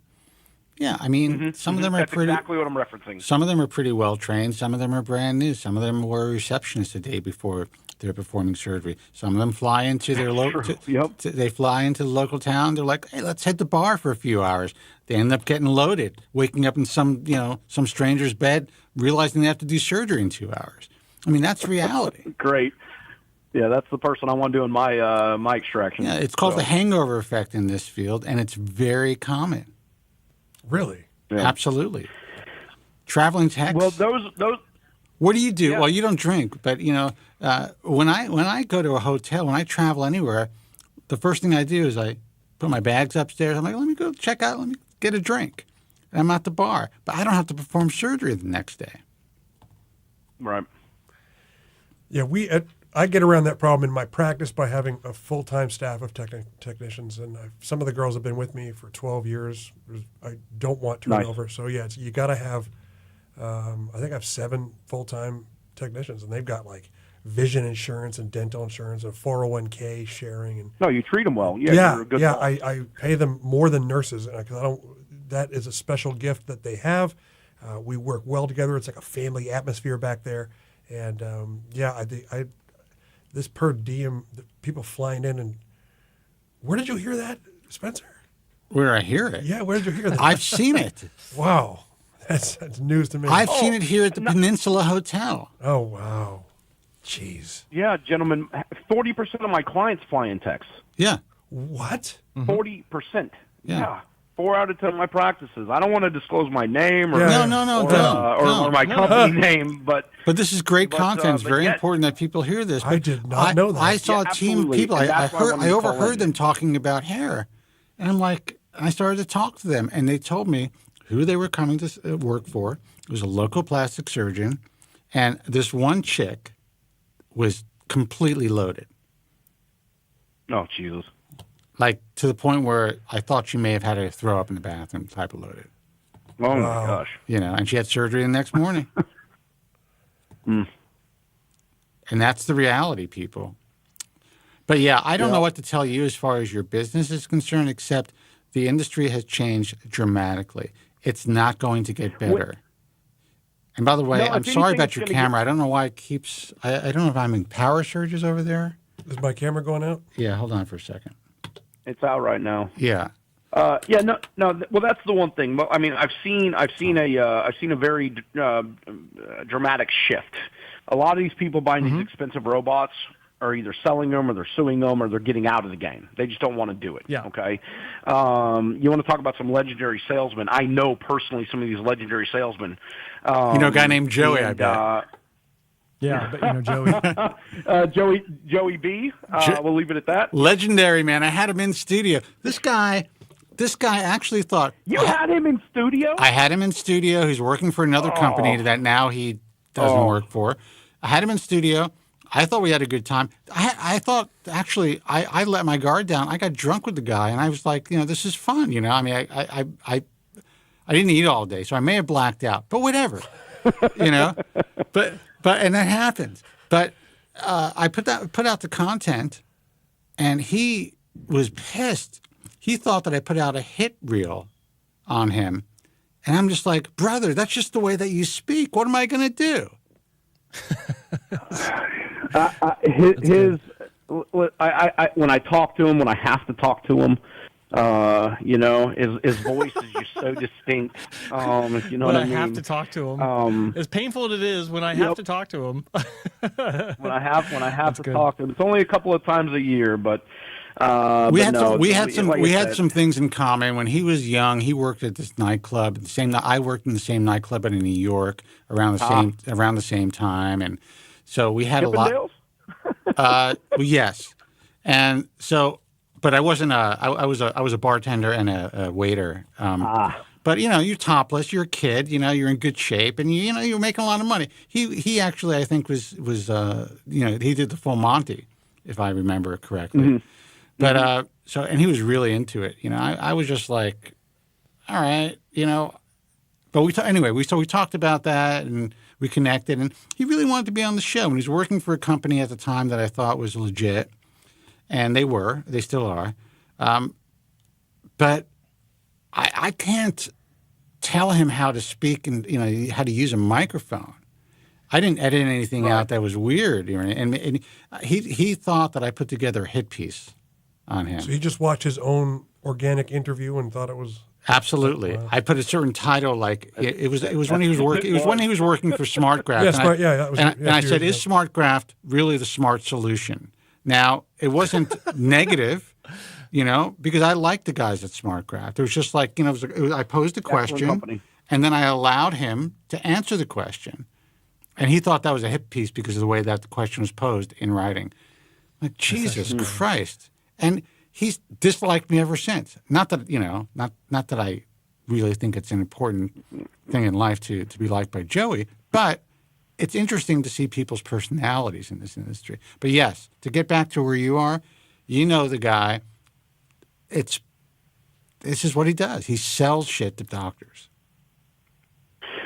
Yeah, I mean, some of them are pretty. That's exactly what I'm referencing. Some of them are pretty well trained. Some of them are brand new. Some of them were receptionists the day before they're performing surgery. Some of them fly into their local. They fly into the local town. They're like, "Hey, let's hit the bar for a few hours." They end up getting loaded, waking up in some stranger's bed, realizing they have to do surgery in 2 hours. I mean, that's reality. Great. Yeah, that's the person I want doing my extraction. Yeah, it's called the hangover effect in this field, and it's very common. Really? Yeah. Absolutely. Traveling techs. Well, those. What do you do? Yeah. Well, you don't drink, but when I go to a hotel, when I travel anywhere, the first thing I do is I put my bags upstairs. I'm like, let me go check out. Let me get a drink. And I'm at the bar, but I don't have to perform surgery the next day. Right. Yeah, I get around that problem in my practice by having a full-time staff of technicians, and some of the girls have been with me for 12 years. I don't want turnover, so yeah, you got to have. I think I have 7 full-time technicians, and they've got like vision insurance and dental insurance and 401k sharing. And no, you treat them well. Yeah, I pay them more than nurses because I don't. That is a special gift that they have. We work well together. It's like a family atmosphere back there, and this per diem, the people flying in, and where did you hear that, Spencer? Where I hear it. Yeah, where did you hear that? I've seen it. Wow. That's news to me. I've seen it here at the Peninsula Hotel. Oh, wow. Jeez. Yeah, gentlemen, 40% of my clients fly in techs. Yeah. What? 40%. Yeah. 4 out of 10 of my practices. I don't want to disclose my name or No. or my company name, but this is great content. It's very yet, important that people hear this. I did not know that. I saw a team of people. I overheard them talking about hair, and I'm like, I started to talk to them, and they told me who they were coming to work for. It was a local plastic surgeon, and this one chick was completely loaded. Oh, Jesus. Like, to the point where I thought she may have had to throw up in the bathroom, type of loaded. Oh, my gosh. You know, and she had surgery the next morning. And that's the reality, people. But, yeah, I don't know what to tell you as far as your business is concerned, except the industry has changed dramatically. It's not going to get better. And by the way, I'm sorry about your camera. I don't know why it keeps... I don't know if I'm in power surges over there. Is my camera going out? Yeah, hold on for a second. It's out right now. Yeah. Well, that's the one thing. Well, I mean, I've seen a very dramatic shift. A lot of these people buying these expensive robots are either selling them or they're suing them or they're getting out of the game. They just don't want to do it. Yeah. Okay. You want to talk about some legendary salesmen? I know personally some of these legendary salesmen. You know a guy named Joey, I bet. Yeah, but you know Joey. Joey B. We'll leave it at that. Legendary, man. I had him in studio. This guy actually thought... You had him in studio? I had him in studio. He's working for another company that now he doesn't work for. I had him in studio. I thought we had a good time. I thought, actually, I let my guard down. I got drunk with the guy, and I was like, this is fun, I mean, I didn't eat all day, so I may have blacked out, but whatever, But and that happened. But I put out the content, and he was pissed. He thought that I put out a hit reel on him, and I'm just like, brother, that's just the way that you speak. What am I going to do? When I talk to him, when I have to talk to him, his voice is just so distinct. If you know when what I mean. have to talk to him, as painful as it is, when I have to talk to him. when I have to talk to him, it's only a couple of times a year, but. We had some things in common. When he was young, he worked at this nightclub. I worked in the same nightclub in New York around the same time, and so we had a lot. Yes, and so, but I wasn't I was a bartender and a waiter. But you're topless. You're a kid. You're in good shape, and you're making a lot of money. He actually, I think, was he did the full Monty, if I remember correctly. Mm-hmm. But and he was really into it. I was just like, all right, But we talked about that and we connected, and he really wanted to be on the show. And he was working for a company at the time that I thought was legit, and they still are. But I can't tell him how to speak and how to use a microphone. I didn't edit anything out that was weird, and he thought that I put together a hit piece on him. So he just watched his own organic interview and thought it was absolutely. Wow. I put a certain title, like it was when he was working. It was when he was working for SmartGraft. And I said, "Is SmartGraft really the smart solution?" Now it wasn't negative, because I liked the guys at SmartGraft. It was just like I posed a question, and then I allowed him to answer the question, and he thought that was a hit piece because of the way that the question was posed in writing. Like Jesus Christ. And he's disliked me ever since. Not that not that I really think it's an important thing in life to be liked by Joey, but it's interesting to see people's personalities in this industry. But yes, to get back to where you are, the guy. This is what he does. He sells shit to doctors.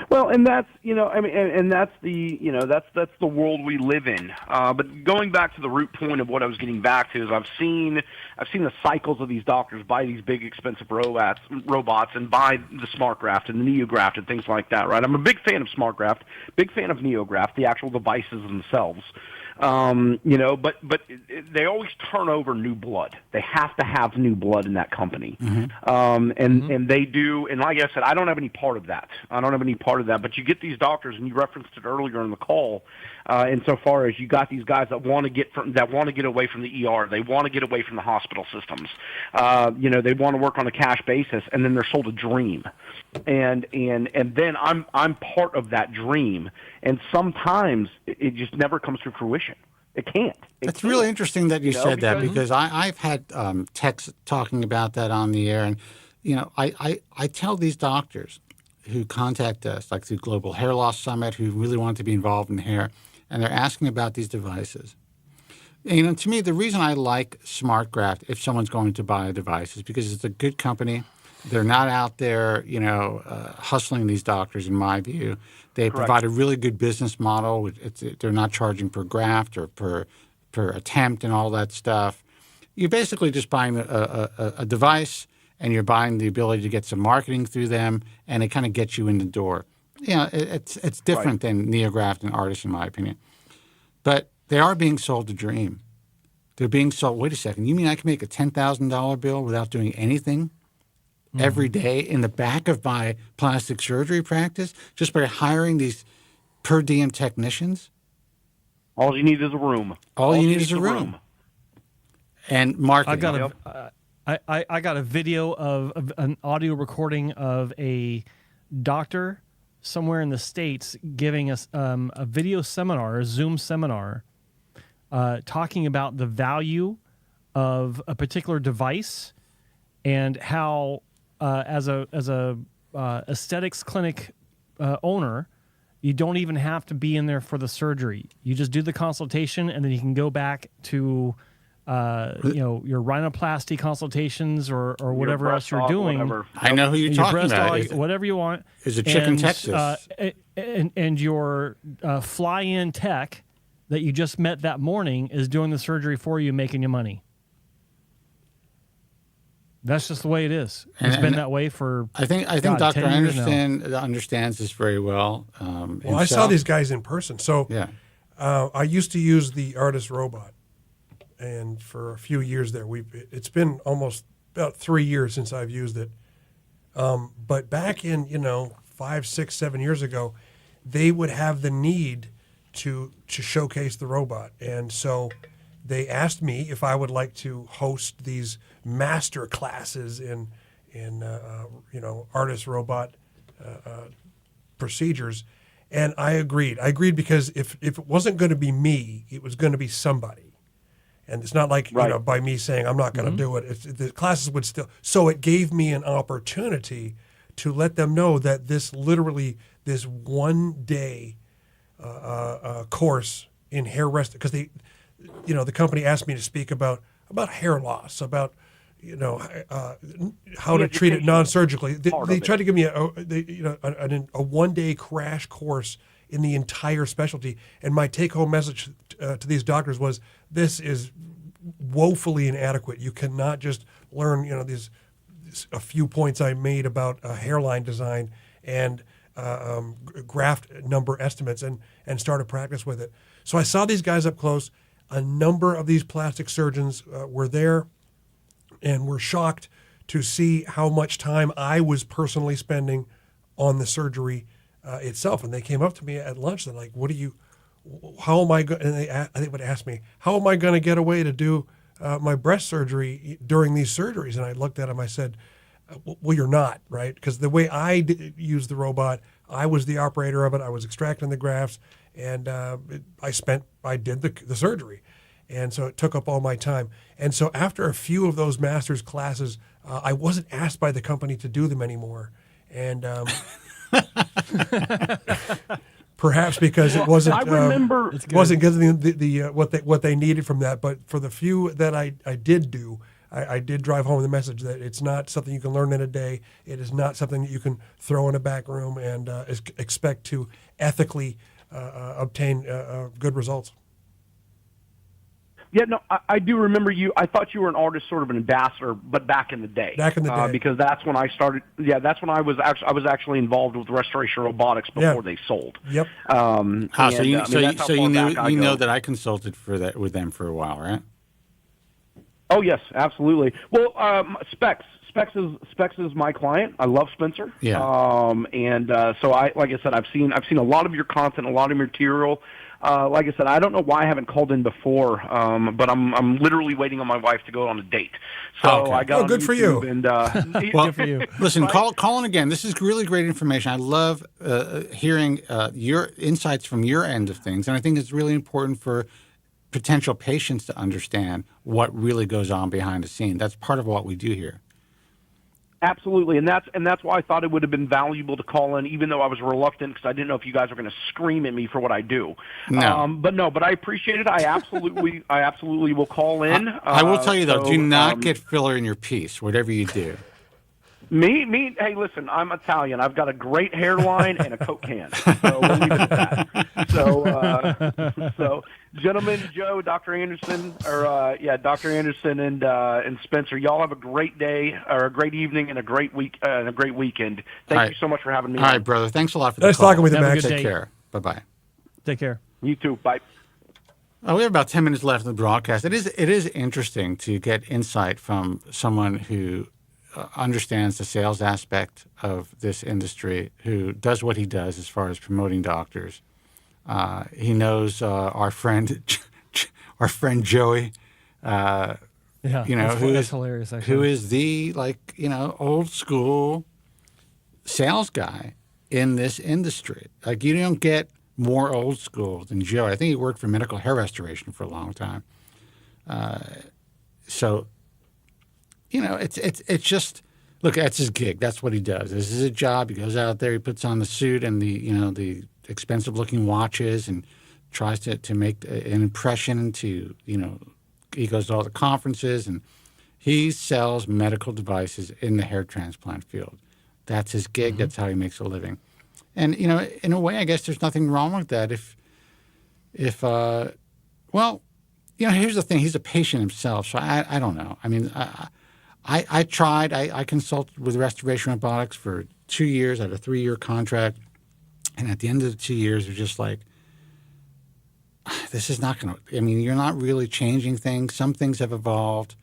Well, and that's and that's the world we live in. But going back to the root point of what I was getting back to is I've seen the cycles of these doctors buy these big expensive robots and buy the SmartGraft and the NeoGraft and things like that. Right? I'm a big fan of SmartGraft, big fan of NeoGraft, the actual devices themselves. But they always turn over new blood. They have to have new blood in that company, and they do. And like I said, I don't have any part of that. But you get these doctors, and you referenced it earlier in the call. Insofar as you got these guys that want to get away from the ER, they want to get away from the hospital systems. They want to work on a cash basis, and then they're sold a dream, and then I'm part of that dream, and sometimes it just never comes to fruition. It can't. It's really interesting that you said that, because I've had texts talking about that on the air, and I tell these doctors who contact us, like through Global Hair Loss Summit, who really want to be involved in hair, and they're asking about these devices. And to me, the reason I like SmartGraft, if someone's going to buy a device, is because it's a good company. They're not out there, hustling these doctors, in my view. They provide a really good business model. They're not charging per graft or per attempt and all that stuff. You're basically just buying a device, and you're buying the ability to get some marketing through them, and it kind of gets you in the door. It's different than NeoGraft and IAHRS, in my opinion. But they are being sold a dream. They're being sold, wait a second, you mean I can make a $10,000 bill without doing anything every day in the back of my plastic surgery practice just by hiring these per diem technicians? All you need is a room. All you need is a room. And marketing. I got a video of an audio recording of a doctor somewhere in the States giving us a video seminar, a Zoom seminar, talking about the value of a particular device and how, as a aesthetics clinic owner, you don't even have to be in there for the surgery. You just do the consultation, and then you can go back to your rhinoplasty consultations or whatever else you're doing. Whatever. I know who you're talking about. Whatever you want. Is a chick in Texas. And your fly-in tech that you just met that morning is doing the surgery for you, making you money. That's just the way it is. It's been that way for. I think Dr. Anderson understands this very well. Well, I saw these guys in person. So I used to use the ARTIST robot, and for a few years there, it's been almost about 3 years since I've used it. But back in 5, 6, 7 years ago, they would have the need to showcase the robot, and so they asked me if I would like to host these master classes in ARTIST robot procedures, and I agreed. I agreed because if it wasn't going to be me, it was going to be somebody, and it's not like by me saying I'm not going to do it. The classes would still. So it gave me an opportunity to let them know that this 1 day course in hair rest, because they. The company asked me to speak about hair loss, about how to treat it non-surgically. They tried to give me a 1 day crash course in the entire specialty, and my take-home message to these doctors was, this is woefully inadequate. You cannot just learn these a few points I made about hairline design and graft number estimates and start a practice with it. So I saw these guys up close. A number of these plastic surgeons were there and were shocked to see how much time I was personally spending on the surgery itself. And they came up to me at lunch. They're like, how am I going? And they would ask me, how am I going to get away to do my breast surgery during these surgeries? And I looked at them. I said, well, you're not, right? Because the way I used the robot, I was the operator of it. I was extracting the grafts, and I did the surgery. And so it took up all my time. And so after a few of those master's classes, I wasn't asked by the company to do them anymore. And perhaps because it wasn't. I remember wasn't getting the what they needed from that. But for the few that I did do, I did drive home the message that it's not something you can learn in a day. It is not something that you can throw in a back room and expect to ethically obtain good results. Yeah, no, I do remember you. I thought you were an artist, sort of an ambassador, but back in the day. Back in the day. Because that's when I started. Yeah, that's when I was actually involved with Restoration Robotics before they sold. Yep. So you know that I consulted for that with them for a while, right? Oh yes, absolutely. Well, Specs is my client. I love Spencer. Yeah. So like I said, I've seen a lot of your content, a lot of your material. Like I said, I don't know why I haven't called in before, but I'm literally waiting on my wife to go on a date. So I got on good for you. YouTube and well, good for you. Listen, call in again. This is really great information. I love hearing your insights from your end of things, and I think it's really important for potential patients to understand what really goes on behind the scene. That's part of what we do here. Absolutely, and that's why I thought it would have been valuable to call in, even though I was reluctant because I didn't know if you guys were going to scream at me for what I do. No. But I appreciate it. I absolutely will call in. I will tell you though, do not get filler in your piece, whatever you do. Me. Hey, listen, I'm Italian. I've got a great hairline and a Coke can. So we'll leave it at that. So, gentlemen, Joe, Dr. Anderson, Dr. Anderson and Spencer, y'all have a great day or a great evening and a great week and a great weekend. Thank you so much for having me. All right, brother. Thanks a lot for the call. Nice talking with you, Max. Take care. Bye-bye. Take care. You too. Bye. We have about 10 minutes left in the broadcast. It is interesting to get insight from someone who understands the sales aspect of this industry, who does what he does as far as promoting doctors. He knows our friend Joey. That's hilarious. Actually, who is the old school sales guy in this industry. Like, you don't get more old school than Joey. I think he worked for medical hair restoration for a long time. It's just, look, that's his gig. That's what he does. This is his job. He goes out there, he puts on the suit and the expensive looking watches and tries to make an impression he goes to all the conferences and he sells medical devices in the hair transplant field. That's his gig. Mm-hmm. That's how he makes a living. And, in a way, I guess there's nothing wrong with that here's the thing. He's a patient himself. So I don't know. I mean, I tried. I consulted with Restoration Robotics for 2 years. I had a 3-year contract. And at the end of the 2 years, they're just like, this is not going to – I mean, you're not really changing things. Some things have evolved.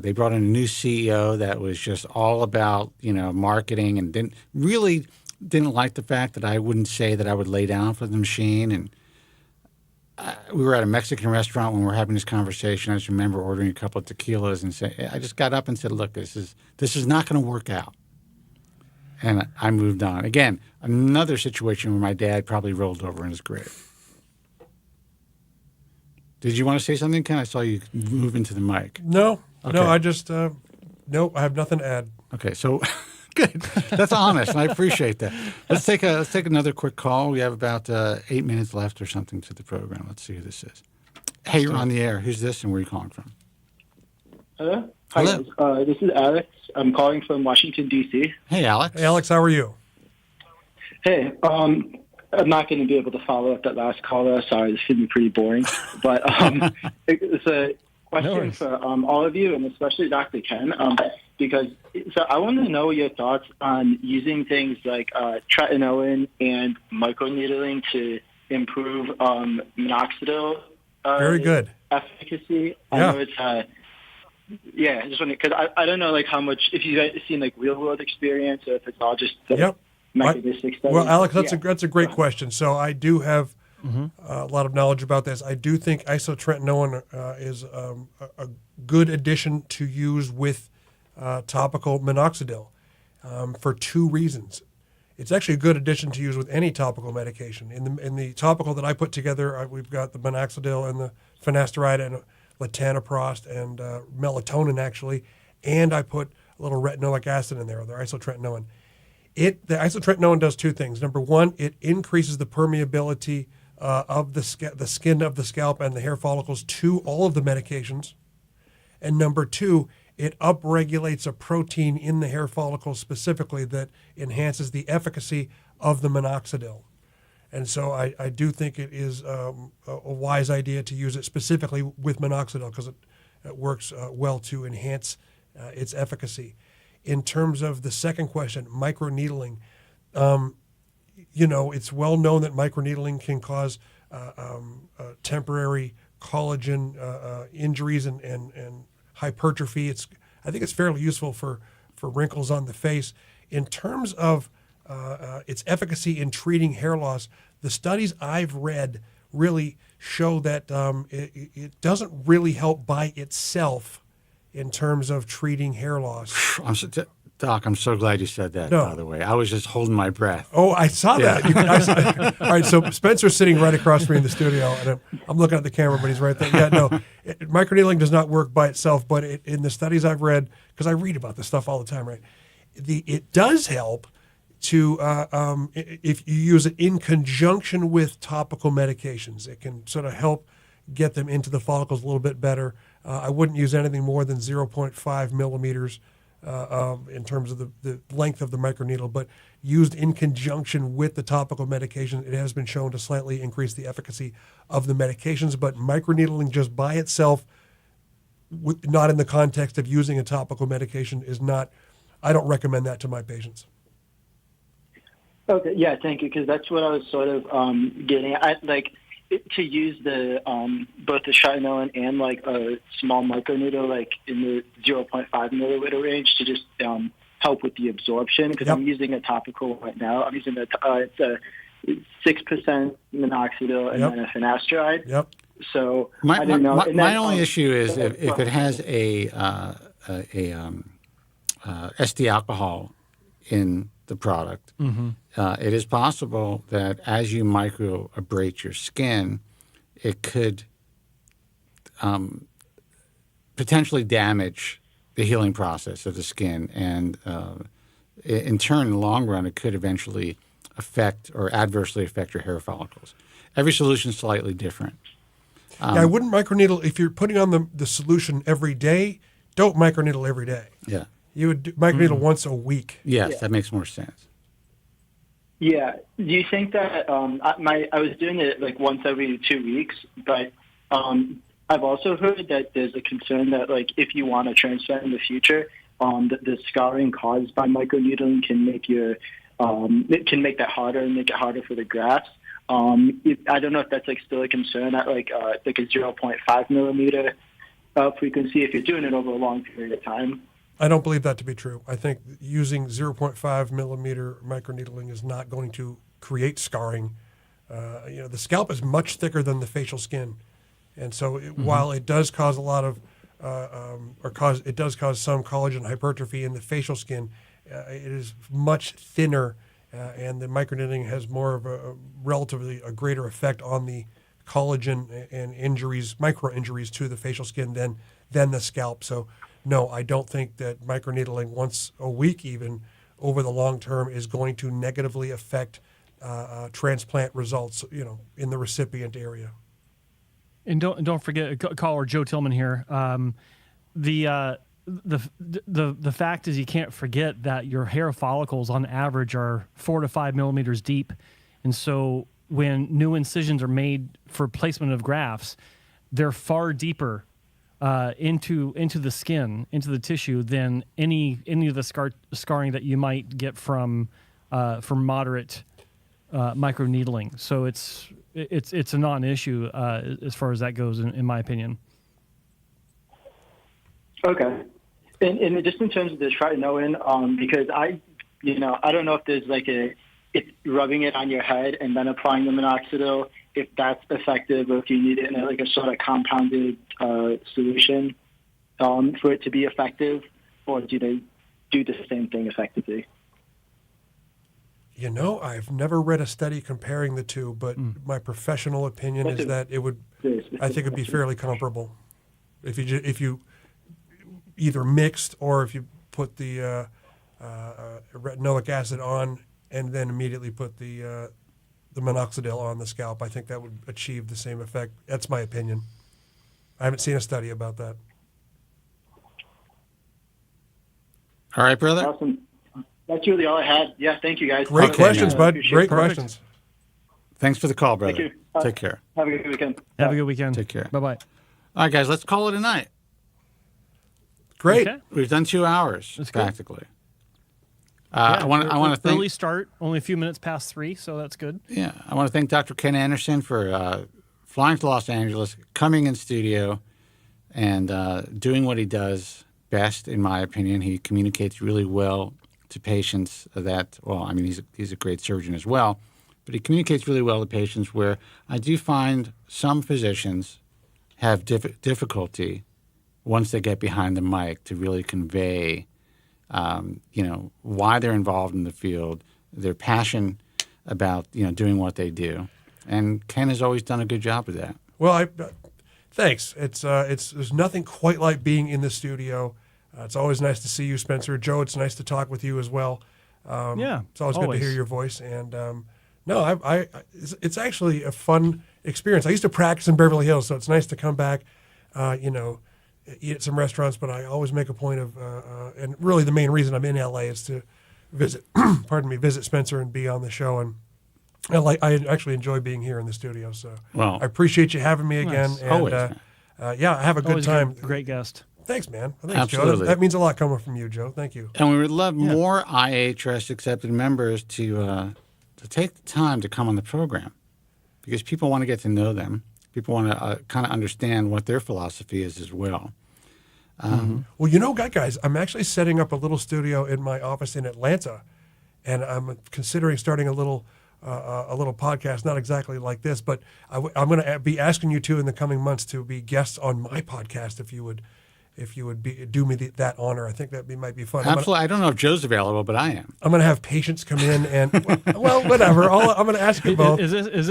They brought in a new CEO that was just all about, marketing and didn't like the fact that I wouldn't say that I would lay down for the machine. And we were at a Mexican restaurant when we were having this conversation. I just remember ordering a couple of tequilas and I just got up and said, look, this is not going to work out. And I moved on. Again, another situation where my dad probably rolled over in his grave. Did you want to say something, Ken? I saw you move into the mic. No. Okay. No, I just, nope, I have nothing to add. Okay, so good. That's honest, and I appreciate that. Let's take another quick call. We have about 8 minutes left or something to the program. Let's see who this is. Hey, you're on the air. Who's this, and where are you calling from? Hello. Hi, guys. This is Alex. I'm calling from Washington, D.C. Hey, Alex. Hey, Alex, how are you? Hey, I'm not going to be able to follow up that last caller. Sorry, this should be pretty boring. But it's a question for all of you, and especially Dr. Ken, because I want to know your thoughts on using things like tretinoin and microneedling to improve minoxidil. Very good. Efficacy. I know it's I just wondering because I don't know like how much if you guys have seen like real world experience or if it's all just mechanistic stuff. Well, Alex, that's a great question. So I do have a lot of knowledge about this. I do think isotretinoin is a good addition to use with topical minoxidil for 2 reasons. It's actually a good addition to use with any topical medication. In the topical that I put together, we've got the minoxidil and the finasteride and latanoprost and melatonin actually, and I put a little retinoic acid in there, the isotretinoin. The isotretinoin does 2 things. Number 1, it increases the permeability of the skin of the scalp and the hair follicles to all of the medications. And number 2, it upregulates a protein in the hair follicles specifically that enhances the efficacy of the minoxidil. And so I do think it is a wise idea to use it specifically with minoxidil because it works well to enhance its efficacy. In terms of the second question, microneedling, it's well known that microneedling can cause temporary collagen injuries and hypertrophy. I think it's fairly useful for wrinkles on the face. In terms of its efficacy in treating hair loss, the studies I've read really show that it doesn't really help by itself in terms of treating hair loss. Doc, I'm so glad you said that, No. by the way. I was just holding my breath. Oh, I saw that. All right, so Spencer's sitting right across from me in the studio, and I'm looking at the camera, but he's right there. Yeah, no, microneedling does not work by itself, but in the studies I've read, because I read about this stuff all the time, right? It does help to if you use it in conjunction with topical medications. It can sort of help get them into the follicles a little bit better. I wouldn't use anything more than 0.5 millimeters in terms of the length of the microneedle, but used in conjunction with the topical medication, it has been shown to slightly increase the efficacy of the medications. But microneedling just by itself, not in the context of using a topical medication, is not. I don't recommend that to my patients. Okay, yeah, thank you, because that's what I was sort of getting at. To use the both the tretinoin and a small microneedle in the 0.5 milliliter range to just help with the absorption, because I'm using a topical right now. I'm using it's a 6% minoxidil and then a finasteride. Yep. So I didn't know. My only issue is if it has a SD alcohol in the product. Mm-hmm. It is possible that as you microabrade your skin, it could potentially damage the healing process of the skin, and in turn, in the long run, it could eventually affect or adversely affect your hair follicles. Every solution is slightly different. I wouldn't microneedle if you're putting on the solution every day. Don't microneedle every day. Yeah. You would microneedle once a week. Yes, that makes more sense. Yeah. Do you think that I was doing it once every 2 weeks, but I've also heard that there's a concern that if you want to transplant in the future, the scarring caused by microneedling can make it can make that harder and make it harder for the grafts. I don't know if that's still a concern at a 0.5 millimeter frequency if you're doing it over a long period of time. I don't believe that to be true. I think using 0.5 millimeter microneedling is not going to create scarring. The scalp is much thicker than the facial skin, and so while it does cause a lot of, it does cause some collagen hypertrophy in the facial skin, it is much thinner, and the microneedling has more of a relatively a greater effect on the collagen and injuries, micro injuries to the facial skin than the scalp. So. No, I don't think that microneedling once a week, even over the long term, is going to negatively affect transplant results. In the recipient area. And don't forget, caller Joe Tillman here. The fact is, you can't forget that your hair follicles on average are 4 to 5 millimeters deep, and so when new incisions are made for placement of grafts, they're far deeper into the skin, into the tissue, than any of the scarring that you might get from moderate microneedling. So it's a non-issue as far as that goes, in my opinion. Okay, and just in terms of the tretinoin, because I don't know if there's it's rubbing it on your head and then applying the minoxidil, if that's effective, or if you need it in a sort of compounded solution for it to be effective, or do they do the same thing effectively? I've never read a study comparing the two, but my professional opinion is that it would. I think it would be fairly comparable if you either mixed or if you put the retinoic acid on and then immediately put the minoxidil on the scalp. I think that would achieve the same effect. That's my opinion. I haven't seen a study about that. All right, brother. Awesome. That's really all I had. Yeah, thank you guys. Great questions, bud. Great questions. Thanks for the call, brother. Thank you. Take care. Have a good weekend. Have a good weekend. Take care. Bye-bye. All right, guys, let's call it a night. Great. Okay. We've done 2 hours, That's good. practically. I want to thank early start, only a few minutes past 3, so that's good. Yeah, I want to thank Dr. Ken Anderson for flying to Los Angeles, coming in studio, and doing what he does best, in my opinion. He communicates really well to patients he's a great surgeon as well, but he communicates really well to patients where I do find some physicians have difficulty once they get behind the mic to really convey why they're involved in the field, their passion about, doing what they do. And Ken has always done a good job of that. Well, thanks. It's there's nothing quite like being in the studio. It's always nice to see you, Spencer. Joe, it's nice to talk with you as well. It's always good to hear your voice. And it's actually a fun experience. I used to practice in Beverly Hills, so it's nice to come back, eat at some restaurants, but I always make a point of, and really the main reason I'm in LA is to visit Spencer and be on the show. And I actually enjoy being here in the studio. So I appreciate you having me again. Nice. And Always, have a good Always time. Great guest. Thanks, man. Thanks, Absolutely. Joe. That means a lot coming from you, Joe. Thank you. And we would love more IAHRS accepted members to take the time to come on the program, because people want to get to know them. People want to kind of understand what their philosophy is as well. Well, guys, I'm actually setting up a little studio in my office in Atlanta, and I'm considering starting a little podcast, not exactly like this, but I'm going to be asking you two in the coming months to be guests on my podcast if you would do me that honor. I think that might be fun. Absolutely. I don't know if Joe's available, but I am. I'm going to have patients come in and whatever. I'm going to ask you both. Is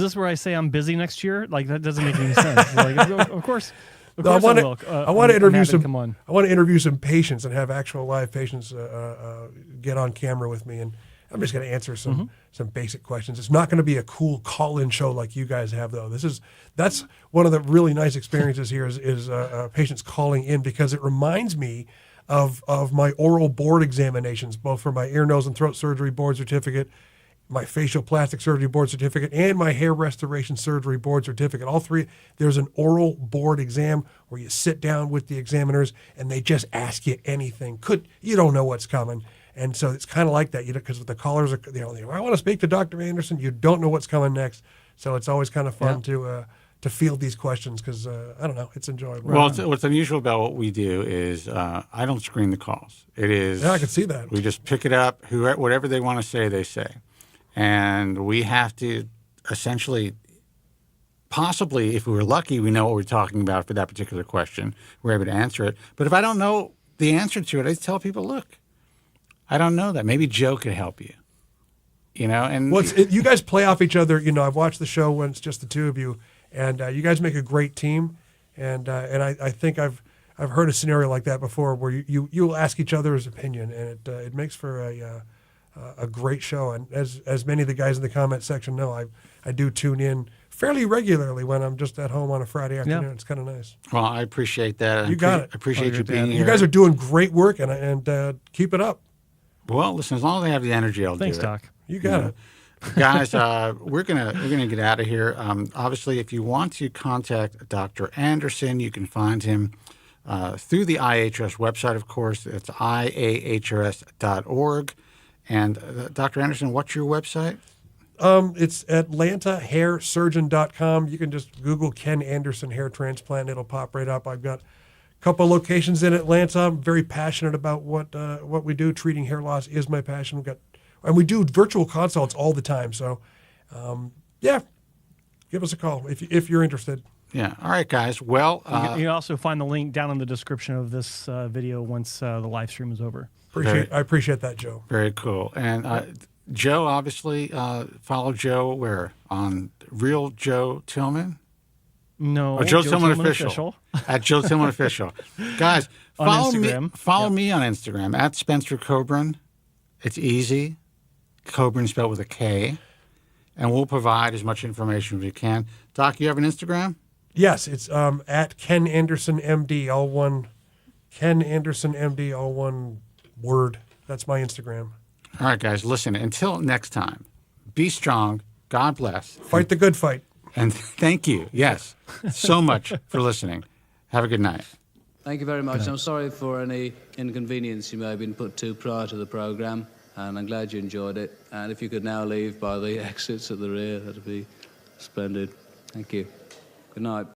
this where I say I'm busy next year? Like, that doesn't make any sense. Like, of course. I want to interview some. Come on. I want to interview some patients and have actual live patients get on camera with me, and I'm just going to answer some basic questions. It's not going to be a cool call-in show like you guys have, though. That's one of the really nice experiences here is patients calling in, because it reminds me of my oral board examinations, both for my ear, nose, and throat surgery board certificate, my facial plastic surgery board certificate, and my hair restoration surgery board certificate. All three, there's an oral board exam where you sit down with the examiners and they just ask you anything. You don't know what's coming. And so it's kind of like that, because the callers are, I want to speak to Dr. Anderson. You don't know what's coming next. So it's always kind of fun to field these questions, because, I don't know, it's enjoyable. Well, what's unusual about what we do is I don't screen the calls. It is. Yeah, I can see that. We just pick it up. Whatever they want to say, they say. And we have to essentially, possibly, if we were lucky, we know what we're talking about for that particular question. We're able to answer it. But if I don't know the answer to it, I tell people, look, I don't know that. Maybe Joe could help you. And you guys play off each other. I've watched the show when it's just the two of you, and you guys make a great team. And I think I've heard a scenario like that before, where you'll ask each other's opinion, and it makes for a great show. And as many of the guys in the comment section know, I do tune in fairly regularly when I'm just at home on a Friday afternoon. Yeah. It's kind of nice. Well, I appreciate that. You got it. I appreciate you being here. You guys are doing great work, and keep it up. Well, listen, as long as I have the energy, I'll Thanks, do it. Doc. You got it. Guys, we're gonna get out of here. Obviously, if you want to contact Dr. Anderson, you can find him through the IAHRS website, of course. It's IAHRS.org. And Dr. Anderson, what's your website? It's AtlantaHairSurgeon.com. You can just Google Ken Anderson Hair Transplant. It'll pop right up. I've got a couple locations in Atlanta. I'm very passionate about what we do. Treating hair loss is my passion. And we do virtual consults all the time. So, give us a call if you're interested. Yeah. All right, guys. Well, you can also find the link down in the description of this video once the live stream is over. I appreciate that, Joe. Very cool. And Joe, obviously, follow Joe where? On Real Joe Tillman? No, Joe Tillman Official. At Joe Tillman Official. Guys, follow me on Instagram at Spencer Kobren. It's easy. Kobren spelled with a K. And we'll provide as much information as we can. Doc, you have an Instagram? Yes, it's at Ken Anderson MD, all one. Ken Anderson MD, all one word. That's my Instagram. All right, guys, listen, until next time, be strong, God bless. Fight the good fight. And thank you, yes, so much for listening. Have a good night. Thank you very much. I'm sorry for any inconvenience you may have been put to prior to the programme, and I'm glad you enjoyed it. And if you could now leave by the exits at the rear, that'd be splendid. Thank you. Good night.